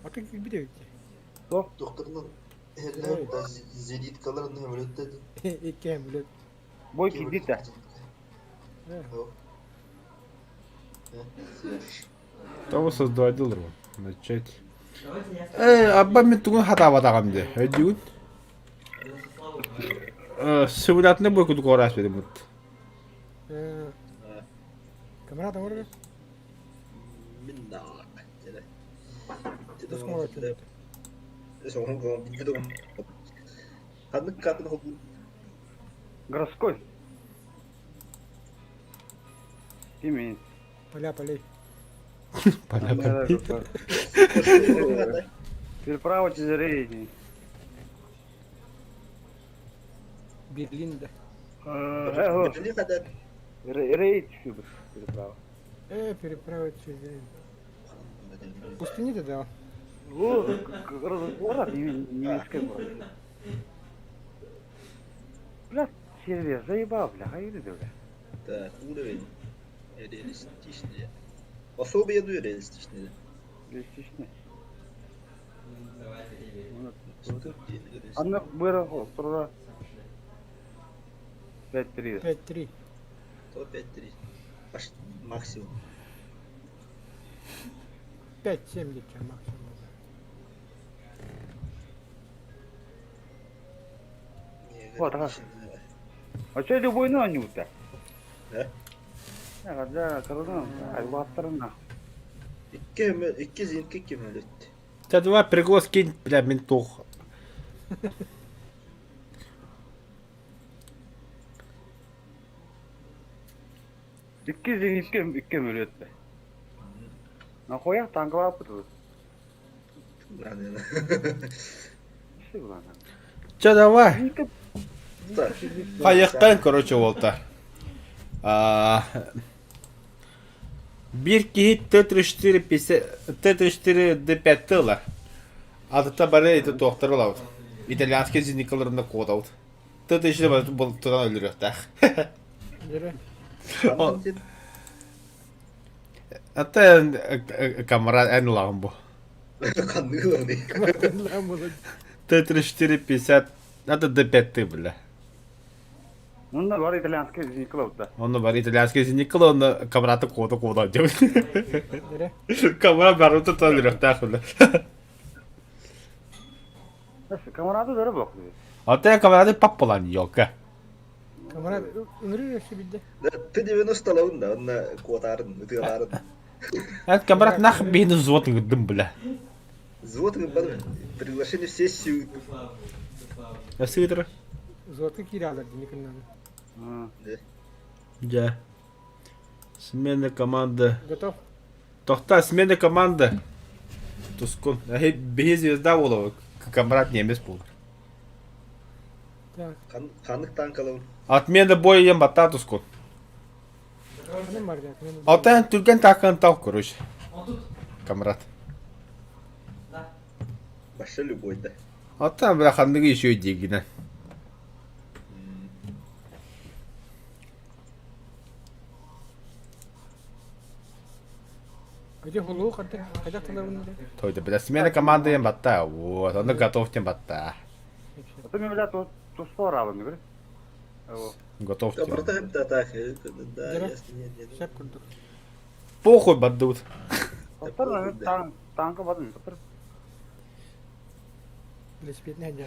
Atak gibi de yaptı. Тухтырнын. Эле да зенитkalарын өмөлөттөдү. İki hem bile. Бой кидит да. Того создавать доллар. Начать. Давайте я Абба мен тугун хатабадагам де. Өдүгүн. Сыбыратны бой куду корас берем бут. Kamera da var mı? Минна. Nasıl mı var? Соңғы видео. Ханны катын хобу. Городской. Имеет. Поля, полей. Поля. Переправа тизерейни. Berlin'de. Ne kadar Рейд сюда переправа. Переправа через... Пустыни да. Город немецкий город. Бля, сервер заебал, бля, хайди, бля. Так, уровень реалистичный. Особо я думаю реалистичный. Реалистичный. давайте Анна быра, струра. 5-3. 5-3. 105-3. Аж максимум. 5-7 geçeceğim maksimum. Вот, ага. А что любой на нюта? Да? Да, корона, айлаттарына. İki zinki kim öyle etti? Та два приглас кинь, бля, ментух. İki mülütte. Нахуя танкла пытают? Ладно. Что было? Че, давай. Так. Хаяқтан, короче, волта. Bir kihit Т-34 Д5 тыла. Адыта бары эти тоқтырылау. Итальянский зенникаларында кодауд. Т-34 бұл тұран өлірек тақ. Yere. Ата камера ән лағым бұл. Kanlığı Lan bunu. Т-34 50. Это Д5 бля. Ну, говорит итальянский зенитклоп, да. Оны бар итальянский зенникал, оны камераты кода деп. Yere. Камера бары тұран өлірек тақ бля. Камарады дөрі боқ. Ата камераты пап болан елка. Kamera ünürü yaşı bildi. Т-90 да, онна куатарын, үтіғаларын. Это камерат нах бейді звотын гүддім бля. Звод бар приглашение в сессию. Сыдыр. Zortu kiralardı nikından. Да. Смена команды. Готов? Тоқта, смена команды. Тускун. Бей звезда болу. Камерат немес болды. Так, Kanık tankalım. Отмена боя ем бататуску. нем бар дияк. Мен Алтан түрген такын тал, короче. Он тут. Камрад. Да. Başta любой да. Алтан бля хандыгы еще и дегина. Где хулу кадда? Кадда талабын да. Тойда бля смена команды ем бата. Вот, он готов тем бата. Это мне, бля, тут спора, не говори. Готов тем. Kabarda hep de atak. Da Yere. ясно нет. Шеп курдук. Похуй бадут. Тотар, танка бадын, тотар. Леспетне хадя.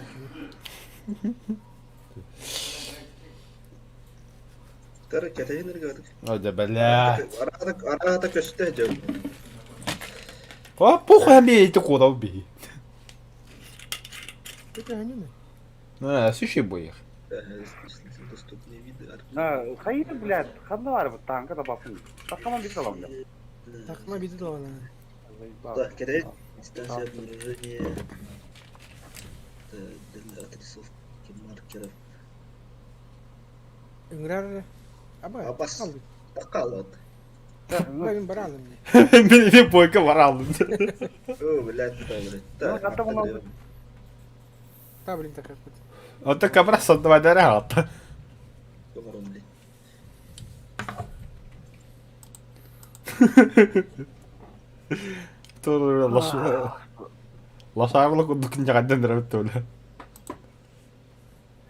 Tara keteğin nereye geldik? Тойда бля. Arada köşte hocam. О, похуй ами эти куда убей. Это они не. Сущий бой их. Доступные виды. Хайты, блядь, хадна var bu tanka da bakın. Takama bir salam ya. Такма биди да бана. Да, keteğin. Дистанция обнаружения. Для отрисовки маркеров. Играр. Аба. Абас. Алды. Такал. Ben bara aldım diye. Бери бойка ворал. О, блядь, добре. Ну, как там оно? Та блин така кут. Вот так камра с одного дорога. Комаром, блядь. Тоже лошарлы кудук не гаден дырып төлө.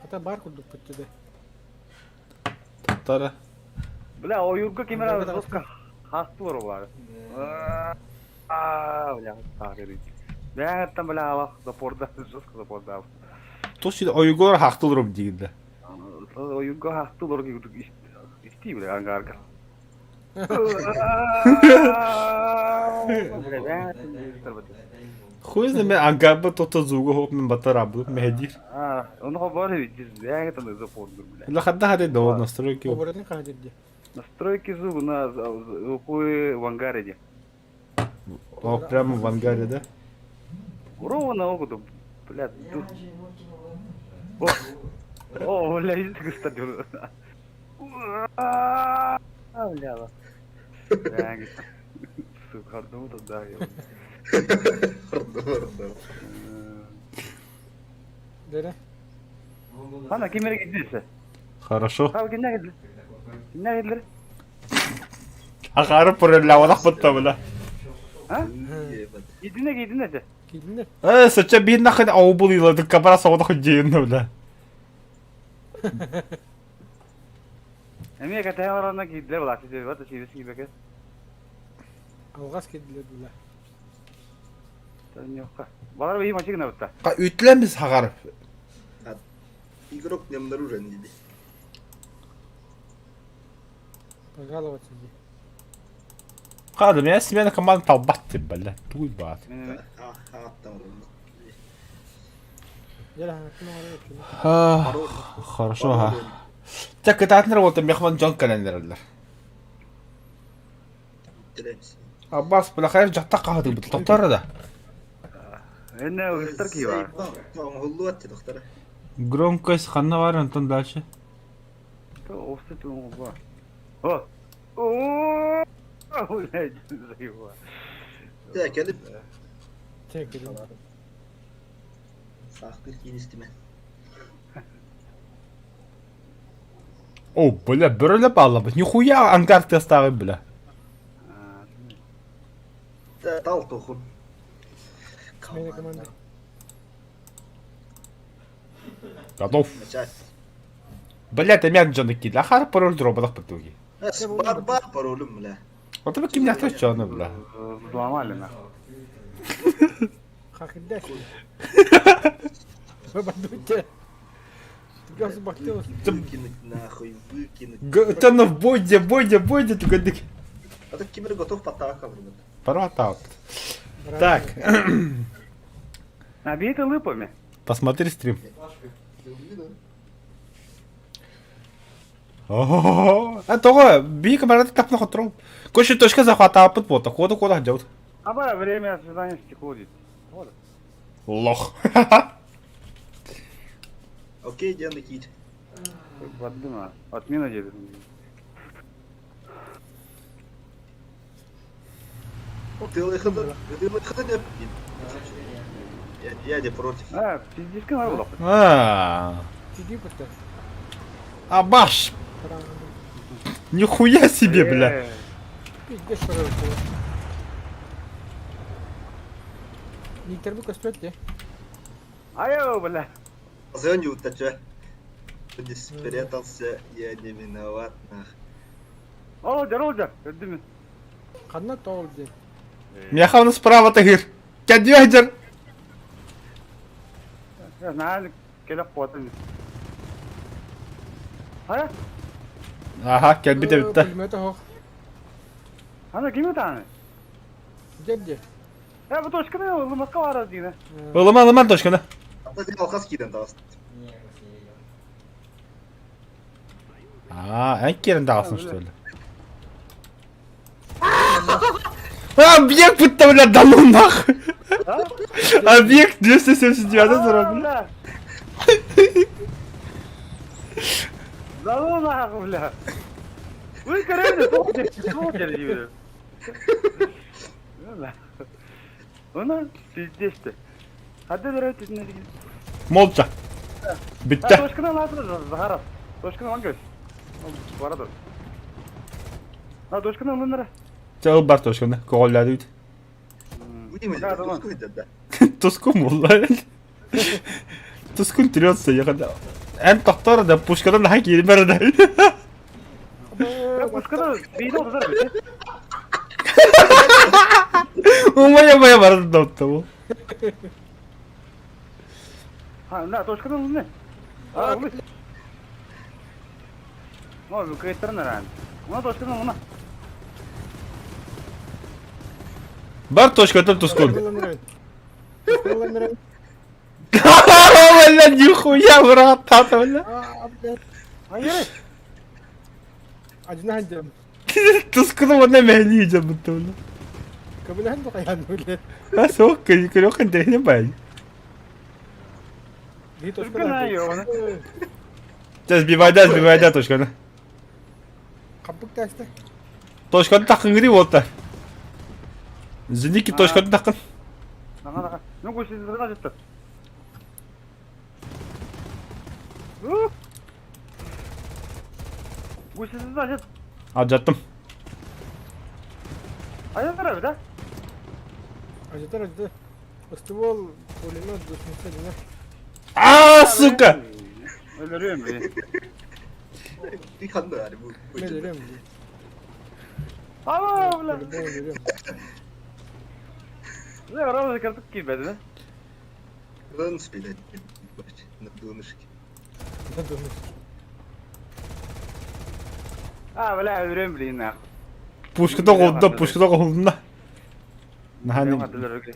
Ата бар курдук бүтүдө. Тара. Бля, oyuncu kamera жестко хастı var o var. Бля, tahrir. Ben там, бля, бак, запорда, жестко запорда. Тоси ойгор хактылырым дегенде. Oyuncu hastı olur gibi isti bile hangi arka. Хуй знает, мен ангабы тота зуга хоп мен батар абы мехдир. Onu habari biz ben tam запорда, бля. Ла хадда хаде до настройки. Оборотный ходит где. Настройки зуб на хуй в ангаре. О, прямо в ангаре, да? Ровно окудо, бля, тут. О, бля, иди к стадиону. Бля, да. Сука, ну да, я. Дере. Ana kimlere gidiyorsa? Хорошо. Abi kimler gidiyor? Kimler gidiyor? Ахары пурелла валах бутта бля. Ha? Gidin de. Gidin Сача бин нахын аубул илады камера соғда худжейін бля. Emine kataya varana gidiyor bak size var da şey gibi bakın. Алгас кедилер була. Sen yok ka. Balar iyi maçı günü bitti. Qa үтләміз хағарып. Игрок не обнаружен, диди. Пожаловать иди. Қады мен смена команда талбат деп бля. Туй бат. Tamam. Яла хакна вара. Хорошо, ага. Так, это атнер вот мехман Джон календарлар. Dilemsin. Аббас бля хайр жатта қады бит топтары да. Ne o göster ki var. Tamam, hullu attı doktora. Громкость ханна бар антон дальше. O sütü o var. O. Oo. Ulan zayıf. Ya gelip Çek dedim. sahte giyin istime. О, бля, бөрөлө bağlamış. Нихуя ангар тестағы бля. Dal tokun. Смена команды. Готов. Начать. Бля, ты мяк Джон кидла. Ахар пароль дробадах бутуги. Бар паролüm bile. Вот это ким няхташ Джона бля. Взломали на. Хакиддаш. Бабадуте. Ты газ бахтелась. Выкинуть нахуй, выкинуть. Тана в бойде, ты гадык. А так кибер готов потака вроде. Пора так. Так, Набиты лыпами. посмотри стрим. Ого, это го, би камерата тапна хотром. Коши точка захвата път бота, кода делать. А время свидания стеклодит. Лох. Okey canım kit. Baddı mı? Отмена dedi. Ты выхода не. Я не против. Ha, fiziski var bu. А, Иди просто. Абаш! Нихуя себе, бля! Пиздец, что это. Не терпи костюм, где? Ayo bля. Позвони утача. Не спрятался, я не виноват. Olacak. Gördün mü? Ханна тол где? Мяхавна справа, Тагир! Кадюдер! Ya nalik kelip koydun. Ha? Ага, кел бите битте. Пулемета хох. Hani kimi tane? Где? Ya bu toşkını olmakka var yine. Улыма, улыма, точканы. А ты алхас киден дауст. Не, просто я ел. Эн керінде алсын, что ли? Объект будто, бля, да ну нахуй! Объект 279 зарабил. Bля. Lan Allah bля. Вы короче, смотрите gibi. Valla. Ona pizdeşti. Hadi ver ne diyeyim. Молча. Ha Bitti. toşkını lazım Zaharov. Toşkını lan göz. Bu arada. Ha toşkını alın nere? Çağıl бар точканы. Коголлады бит. Будем или Да, да, ладно. пускай, да. Тускун болла. Тускун трется, я когда... Эн тоқтар да пушкадан да хак ели бәрі да. Ya toşkını beyni oldu zarar bitti. Умая барды да отты бұл. Ha ne toşkını alın ne? Ha bu. O bu kayıtların herhalde. Ona toşkını alın ha. Бар точкадан тускун. Пулемет. Бля, нихуя, брат, тата, бля. Блядь. Hayır. Один хандем. Тускун вона мәни ижа бұтты, бля. Кабелен бақаян, блядь. А соқ, көріоқан дәйіне бәй. Где Toşkını ayıyor ona. Сбивайда точканы. Қапық тәсті. Точканы тақын кірі болта. Зінеки точканы тақын. Наға. Ну көшесіз ғана жетті. Көшесіз ғана жет. Ажаттым. Аяқтар abi да? Acıdır. Ствол, пулемет, душница, не. Сука! Ölürüm beni. Ты ханда, yani bu. Ben ölüyorum. Ama ulan. Ben ölüyorum. Ne aramızda kaldık ki ben de. Lan спилять. На донышке. Ne dönüş? Ha böyle ölürüm bileyim ya. Пушкада қолында. Benim hatırlar öyle.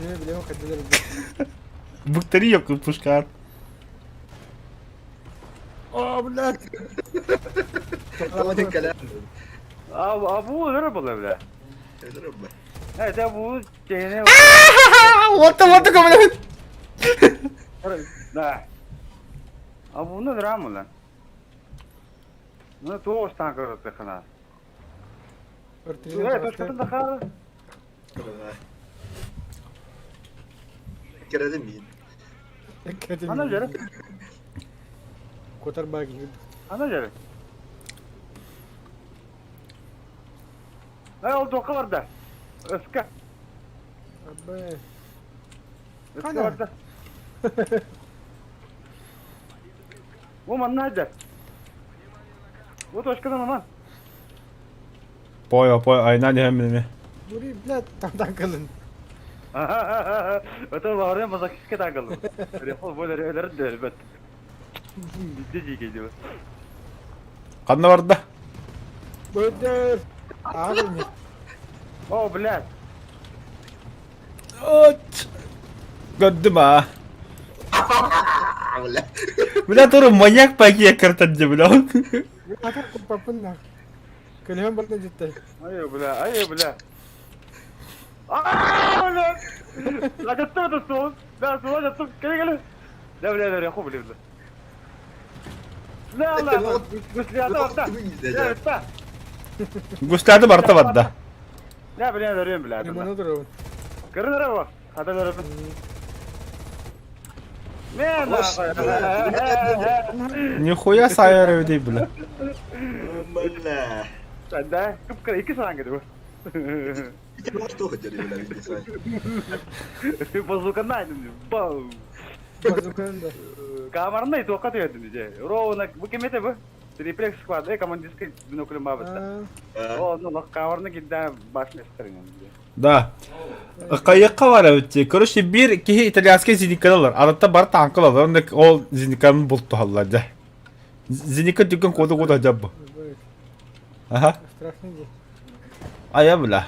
Ne bileyim kadılar. Бүктері yok пушкар. Aa блядь. Hadi kalam. Abi bu ölür bu böyle. Ölürüm ben. Evet ya bu şeyine Вот көмілі. da. Abi bunu da mı lan? Bunu doğuştan görüp kana. Evet, toşkatın da kal. Keredim yiyin. Ana jere. Kotar bagi. Ana jere. Ne oldu o kadar da? Öfke. Abi. Öfke Ana. var da. Bu man nerede? Bu toşkatın aman. Пой, айнали хәміліме. Nuri блядь tam kalın. Öte var ya mazakişke takıldı. Refol böyle öyle de elbet. Bizde şey geliyor. Қанна барды да? Böder. Ağır mı? Oh блядь. Gördüm ha. Avla. Бля, туры маньяк пәкия кіртәнде, бля. Atar kupapın da. Kalihan bakta ciddi. Ayı bля. Aaa bля. La jattı mı dostum? Ben sola jattım. Gel. لا بلا يا اخو بلا لا لا بس لا لا لا لا Güçlerde barta vadda. لا بلا دورين بلا ليمون ضرب كرنا روا هذا دور مين Nихуя sayar ödey bile. Valla. ده كم كده يكسر عن كده İki boş da hocam öyle bir say. بازوكا نايم باو بازوكان ده كامرنا يتوقع تيجي تنجي رونا بكمية به تريبلكس سكواد كمان ديسك بنوكل ما بس او no كامرنا كده باش نسترين Da. Kayıkka var evet. Короче bir iki İtalyanski zinikalar. Arada bar tanklar var. Onda o zinikanın bultu hallaca. Zinika dükkan kodu acaba. Aha. страшный день Aya bile.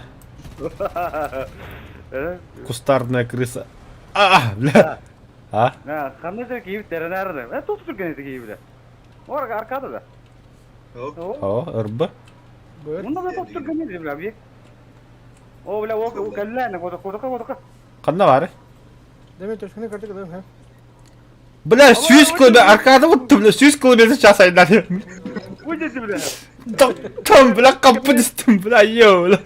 Кустарная крыса. Бля. А? خمسة كيف ترى نارده لا توصل كنت كيف ده ورق أركاده ده О, ырбы. بير والله ما توصل كنت بلا بيه او بلا وك كلنا كودا Kanna var. دايما تشوفني كارتك ده فاهم Bля 100 kilometre arkada unuttum. 100 kilometre çasaydan. وجدت بلا Tam bla kapı düştüm bla yo.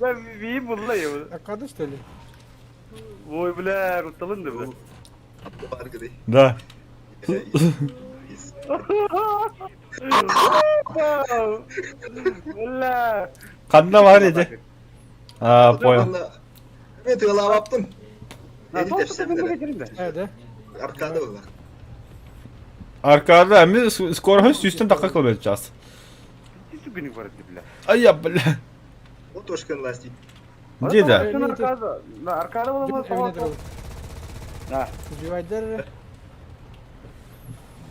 ما بيجيب والله يا ولد أقعدش تاني وي بلا رطلن ده بلا Var gibi. Da. ولا Kanna var dedi. Ha poya. Valla. Evet yala yaptım. لا Eli توصل tepsem كنت de. كده هذا Arkada valla. Arkada hem skor hoş 100'ten dakika kilometre ças. تيجي كنت فرد بلا Ay ya bla. O toşkan lastik. Где да? لا أركاده والله جبت أمين ضرب لا جواي در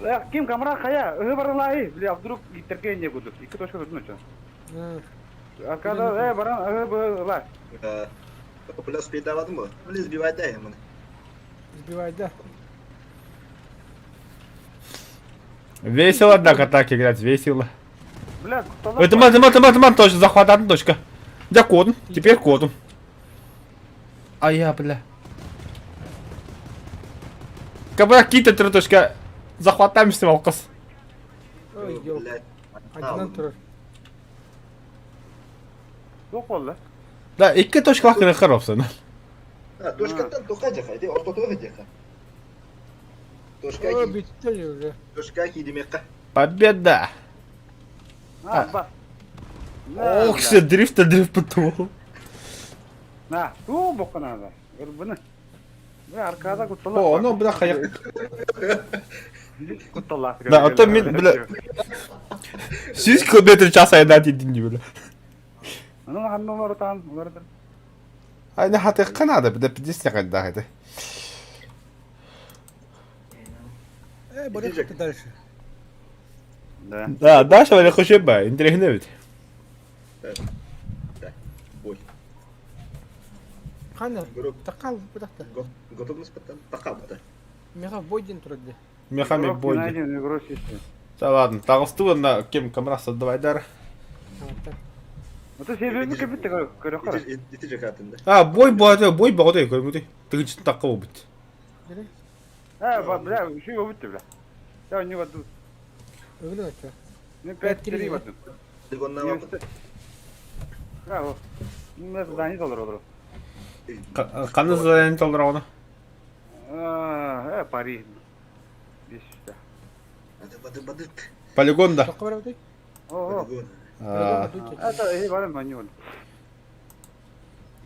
لا كيم كاميرا خيا هو برا لا إيه بلي عبدروك يتركين يا قدر يكتب شو بدنا شو أركاده إيه برا هو لا Plus speed almadın mı? Plus bir vayda ya bunu. جواي ده Весело, однако, так играть, весело. بلا Тыман, точно, захватан, точка. Где кодом? Теперь кодом. А я, бля. Кабра кита точка. Захватаем с ним кыз. ой ёп Блядь. один турар yok والله Да, iki точка hakkında kırıpsın. Ha, toşkandan tokacak haydi. Orta tokacak. Toşka ой ki. bitti уже Toşka ki demek. Победа. بس Ох, все, дрифт потом. لا هو بقنا هذا ربنا لا أركاده قلت الله О, ну, бля, хаяк. قلت الله Да, а то бля. 100 километр час айдат единді, бля. أنا هم مرة تام مرة Айна хаты қанады, бля, 50 қайда қайды. борис ты дальше да Да, дальше вали хоче ба, інтерегне від. Boy. خانر Grup. تقال بدأت Готовность потом. Пока да. ميخا бойдин турады Мехамик бойды. найдем игру системы Да ладно, тағысту на кем камрасы давайдар. это себебі кепітті көрі қара Yetecek hatında. А, бой бағыды, көрмеді. Тігіншін таққа ол біт. бля үші өбітті бля я не воду öyle açıyor мен 5-3 воду Ligondan yaptım. браво мен задание доллар olur Қаны задайын толдыра оны. пари 500 Hadi badık. Полигонда. тоққа барып өтейік о Poligon. это барам ба не болды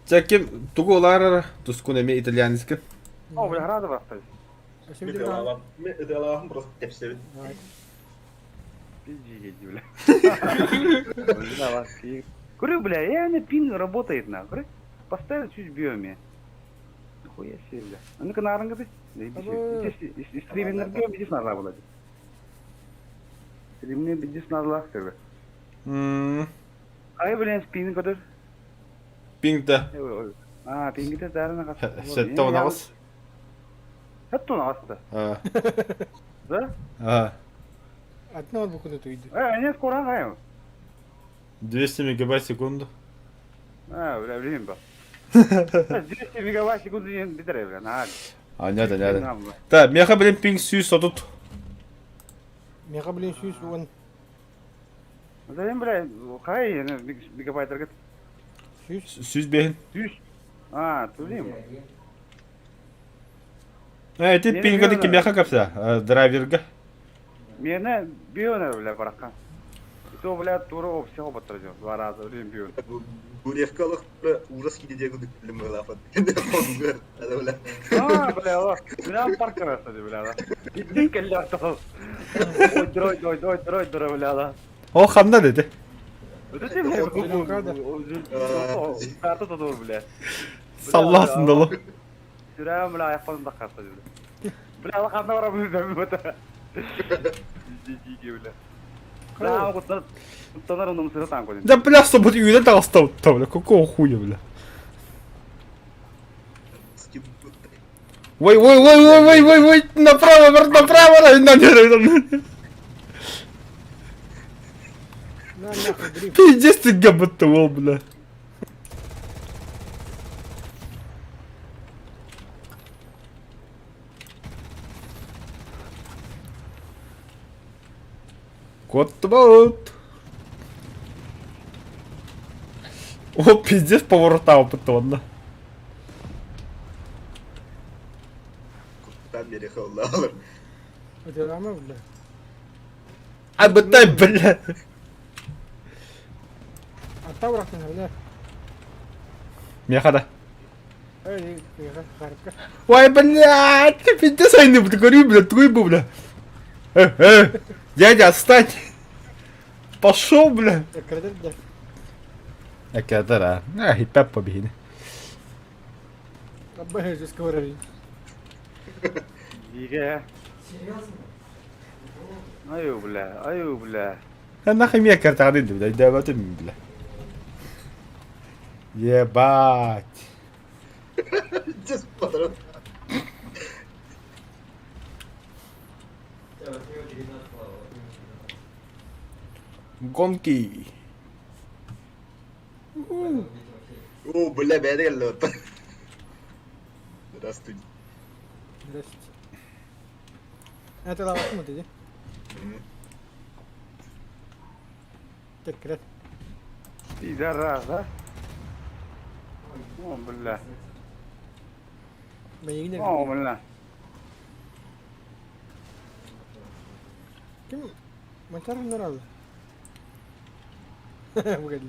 Чәкем, туғы олар тұскын әме итальянскі. о бля рада басты Әшем Bir деп de alalım. Bir de alalım. Просто tepsi. пизди еди бля говорю бля я пин работает на говорю поставил чуть биоме нихуя себе бля а ну-ка на арангады стриминер биоме здесь надо было стриминер здесь надо лахтер ай блин спин кодер Пингді. пингите дарына Сәтті онағыз. сәтті онағыз да Одна вот буквы тут идет. не скоро ағайым 200 мегабайт секунду. бля блин ба 200 мегабайт секунду бітірі бля на Аняда, аняда. Нам, бля. Да, меха, блин, пинг сүйіс отут. Мега блин сүйіс он Да мен, бля, қай, мегабайттарға сүйіс. Сүйіс бейін. түйіс. А, төлейм. Ти Мені пингады бейін, кемеха капса, драйверга. Мені бейоны, бля, бараққа. То, бля, тура опция опыттыр жо. 2 раза, блин, бейон. Bu refkalık uğras gideceği güdük bilim böyle afat. Hadi böyle. А, бля, о, бля, парка растады, бля, да. Иди, кәлі атал. Ой, бля, да. О, хамда dedi. Ötesi bile Ötesi bu. Kartı tutur bile. Sallasın dolu. Süreyim bile ayaklarını da kartı bile. Bile Allah kanına varamıyor ben bu da. Ciddi bile. Бля, кутtanар onu mısırı tank koydum. Да, бля, чтобы ты үйден тағыстау, бля, какого хуя, бля. Ой, направо, На нахуй дрифт. Пиздец ты габатовал, бля. Кот-бот. О, пиздец, поворота опытованно. Ben bir refkalı alırım. Это рама, бля. А, бля. Ата бырақтың, бля. Мехада. Эй, гарипка. Ой, блядь, ты пиздец, я не буду говорить, бля, трубу, бля. Дядя, отстань. Пошел, бля. Кредер, бля. Экадара. Хиппеп побеги. Аббай, же сковорили. Иге. Серьезно? Аю, бля. А нахуй меня картаны, бля, да вот это, бля. Ебать. Gideceğiz bu kadar. Гонки. Oo bile beni geldi orta. Здравствуй. Здрасте. Это лава, смотрите. Так, крет. Пидорас, а? О, бля. Боевик. О, бля. Кем? Монтар нравится. Погоди.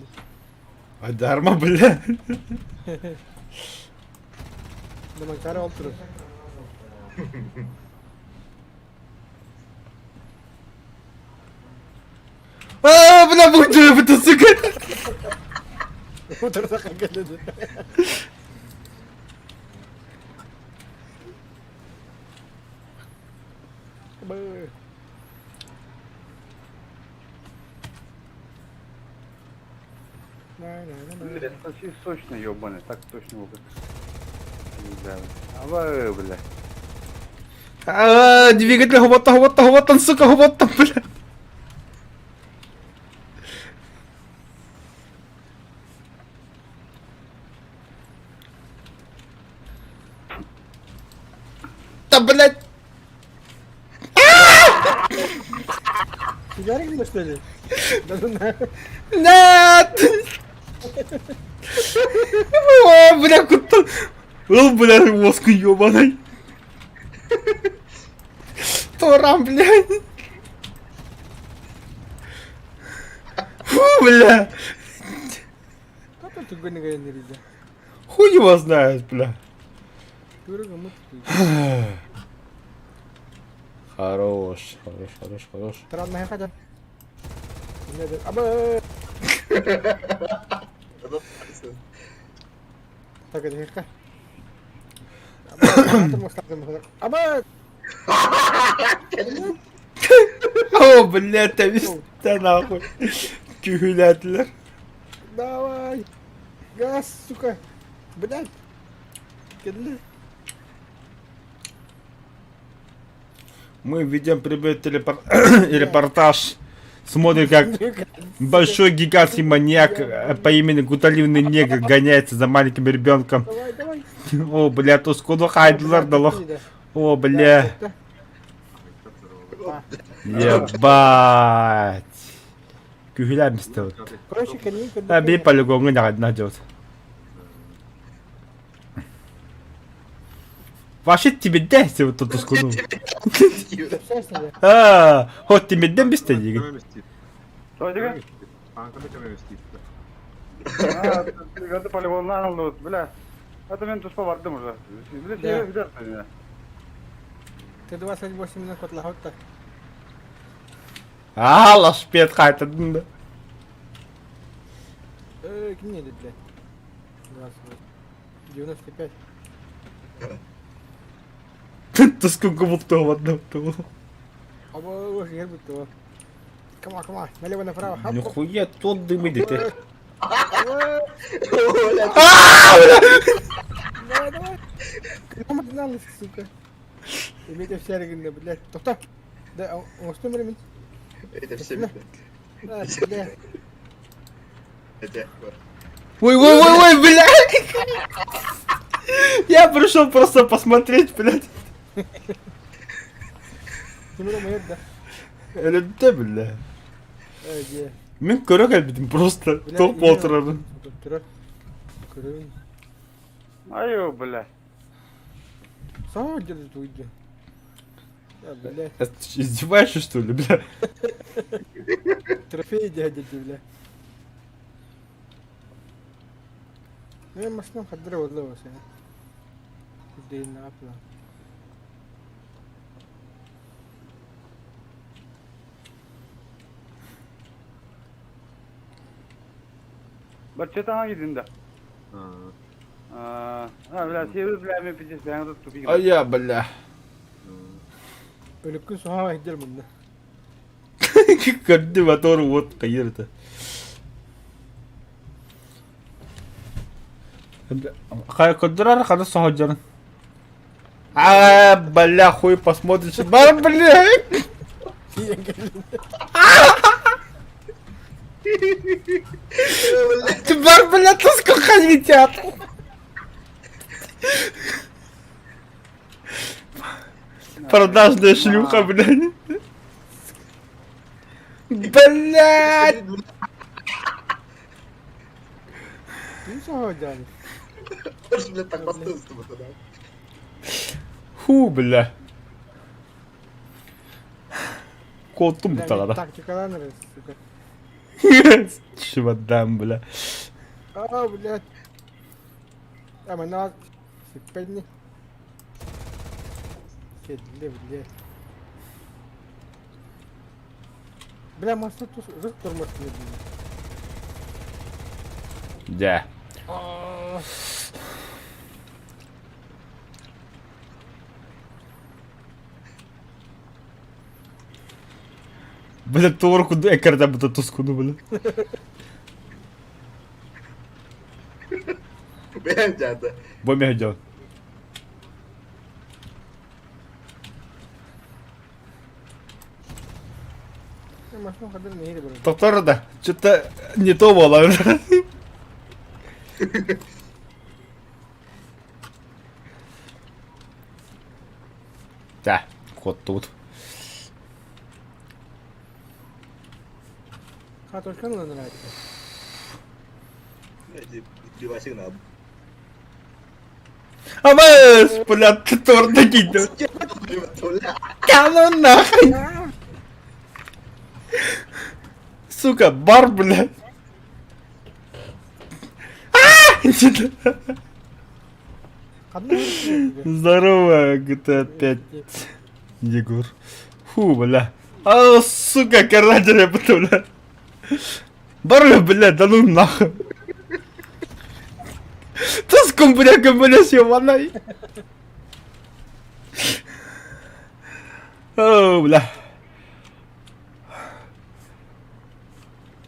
А дарма, бля. Да монтара олтур. А, бля, будь это, сука. Утыр да келеді. Бы. Бля, совсем сочно, ёбаный, так точно могут. Ава, бля. А, двигатель, гвота, сука, гвота, бля. Да, блядь. Сигарик, что ли? Да ну нахуй. Нет! О, бля, куда? О, бля, воск ёбаный. Торам, блядь. Фу, бля. Как он тут гонит, нельзя? Хуй его знает, бля. Дорого, мы тут. Хорош. Странная хотя. Абы. Так, это легко. Абы. О, бля, да нахуй. Kühülerdiler. Давай. Газ, сука. Блядь. Кедле. Мы ведем прямой репортаж. Смотрим, как большой гигантский маньяк по имени Гуталивный негр гоняется за маленьким ребенком. Давай, давай. О, бля, Тоскуну хайдлар дало. Иди, О, да. бля. Да, да. Ебать. Күхіләмісті от. Короче, Калин, Бей полигонға нағадына жауыз. Вообще тебе вот тут Тоскуну. Ход тимедден бісті деген. Что тебе? Это полигоннан алды вот, бля. Это мен туспа бардым уже. Бля, Да. сире видер меня. Ты 28 минут отлагал-то. Лашпет қайтадың да. Не, блядь. 28. 95. Тоскунға бұлты ғадна бұлты. Оба, уже я будто. Кама, налево-направо. Хоп, хоп. Нихуя тот дымы ты. Давай. Куда гналась, сука? Имейте все регионы, блядь. Тофта. Да, он что времени? Это все видно. Да, бля. Хотя, Ой, блядь! Я пришел просто посмотреть, блядь. Тимур моет, да? Элемте, бля. Где? Мен көрек әлбетім просто Бля, топ не, отырады. Тура. Көрейін. Аю, бля. Сау держит уйди. Да, бля. Ты издеваешься, что ли, бля? Трофей дядя, бля. Ну я машину ходил вот ловос, я. Где на апла. Бачча таңа гидин да. Бля, сире бля, мен пиздец, бля, тут тупик. А я, бля. Ölükün soğan gider bunda. Kaddi motor вот кайырды. Кайырдырар, када сахаджарын. Бля, хуй посмотришь. Бар, бля. Бар, бля, то сколько летят. Продажная шлюха, блядь. Блядь! Kim soğan yani? Şimdi takmasını ısıtma sana. Фу, бля. Korktum bu tarafa. Тактикалар neresi, сука? Чемодан, бля. Блядь. Ama ne var? Sıkpedni. Kedli, блядь. Бля, масло тут рык тормозит, блядь. Да. Бля, торку экарда бута тускуну, бля. Bence de. Бомя идёт. Масло ходил не блядь. Доктор, да, что-то не то было. Да, кот тут. Картошка ну нравится. Девайсик надо. Амэс, бля, ты торт накинул. Да ну нахуй. Сука, бар, блядь. Kadın Здорово, GTA 5, Егор. Фу, бля. Сука, карадер я бля. Бар, бля, да ну нахуй. Ты с комбряком, бля, съебаный. О, бля.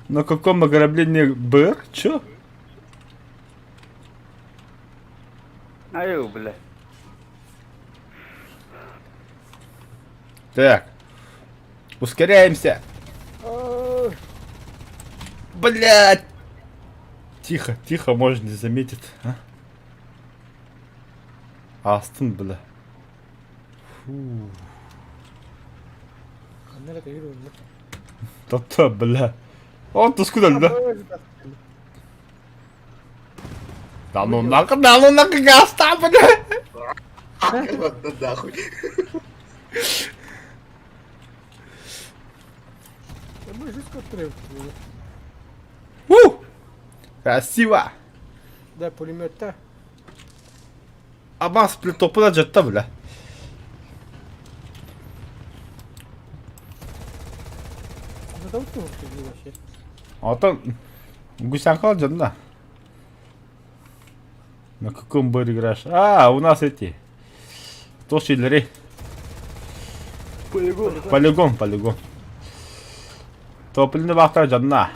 На каком ограблении БР? Чё? Аю, бля. Так. Ускоряемся. Блять. Тихо, тихо, может не заметит. А? Astın bile. Kanlara da yürü oğlum. Doktor bile. O tusku da bile. Dalon nakı gaz tabi ne? Вот нахуй. Мы жестко отрыв. Красиво. Да, пулемет-то. Ama split topu da cetta bile. Ну там кто вообще был вообще? Atan гусян кalacaksın da. На каком бы играешь? А, у нас эти. Тошилери. Полигон. Topilini baktıracaksın ha.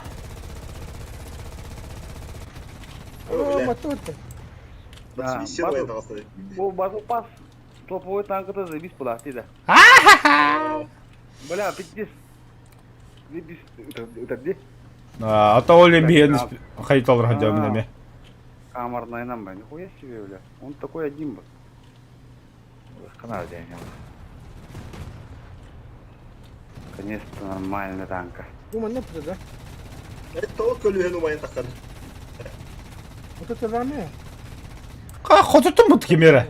О, мотор-то. Подсвистел это оставить. Bu боеприпас топовой танката заебись подахти да. Бля, пиздец. Заебись. Это где? Ата оле биен хайт алыр хадя минеме. Камерная нам, бля, нихуя себе, бля. Он такой один был. Канал день. Конечно, нормальная танка. Ну, манепта, да? Это только люхену моя такая. Вот это раме. Ха, хототun mu kemere?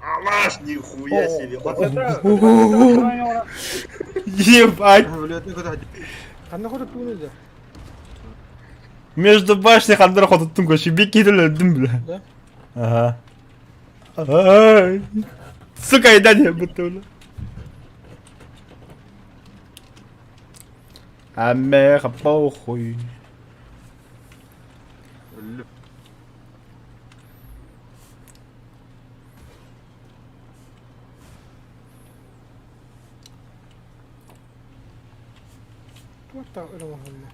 Алаш, нихуя себе. Вот это... Ебать. Kanna korup bunu da. Между башнях андыр хототun koşu. Bir kere öldüm bile. Да? Ага. Ай. Сука, еда не бутылы. Амеха похуй. Вот так, это можно.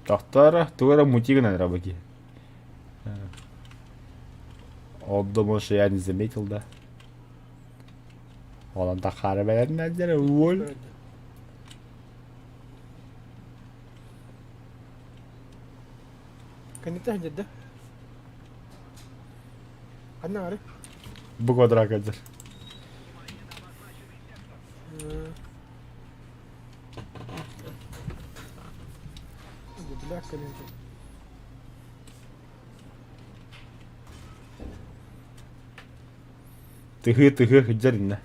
Тахтара, тура мутига на рабаки. Он думал, что я не заметил, да? Он тахара бәлән нәдер, воль. Kan يتهجد ده. Kanna عارف. Bu kadar arkadaşlar. Бля, коленки. Тыгы, хыджарин.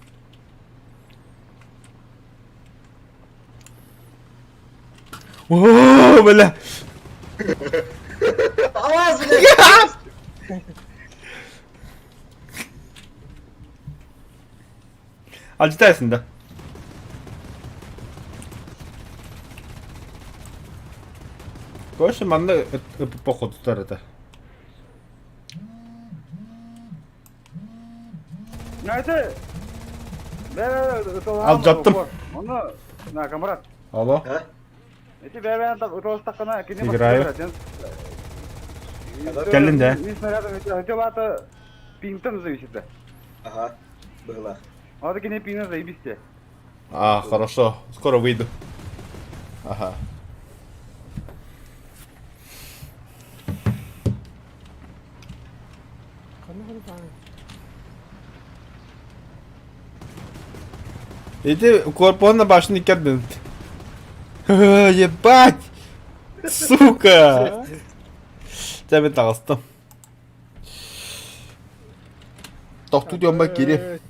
Ооо, бля. Алаш, блядь. Acıtarsın da. Koşun bana poco tutar это. Nerede? Alacaktım. Onu, na kamerat. Alo. А? Эти бәрбәрін тап, ұтылыс таққана, кене Играю. Келін де. Не снарядом, это латы пинтом зависит, да. Ага. Было. А вот кене пинтом заебись те. А, хорошо. Скоро выйду. Ага. Kanna korup abi. Иди, корпон на башне кидает. Ебать! Сука! Тебя толстым. Тоқту дёмба кири.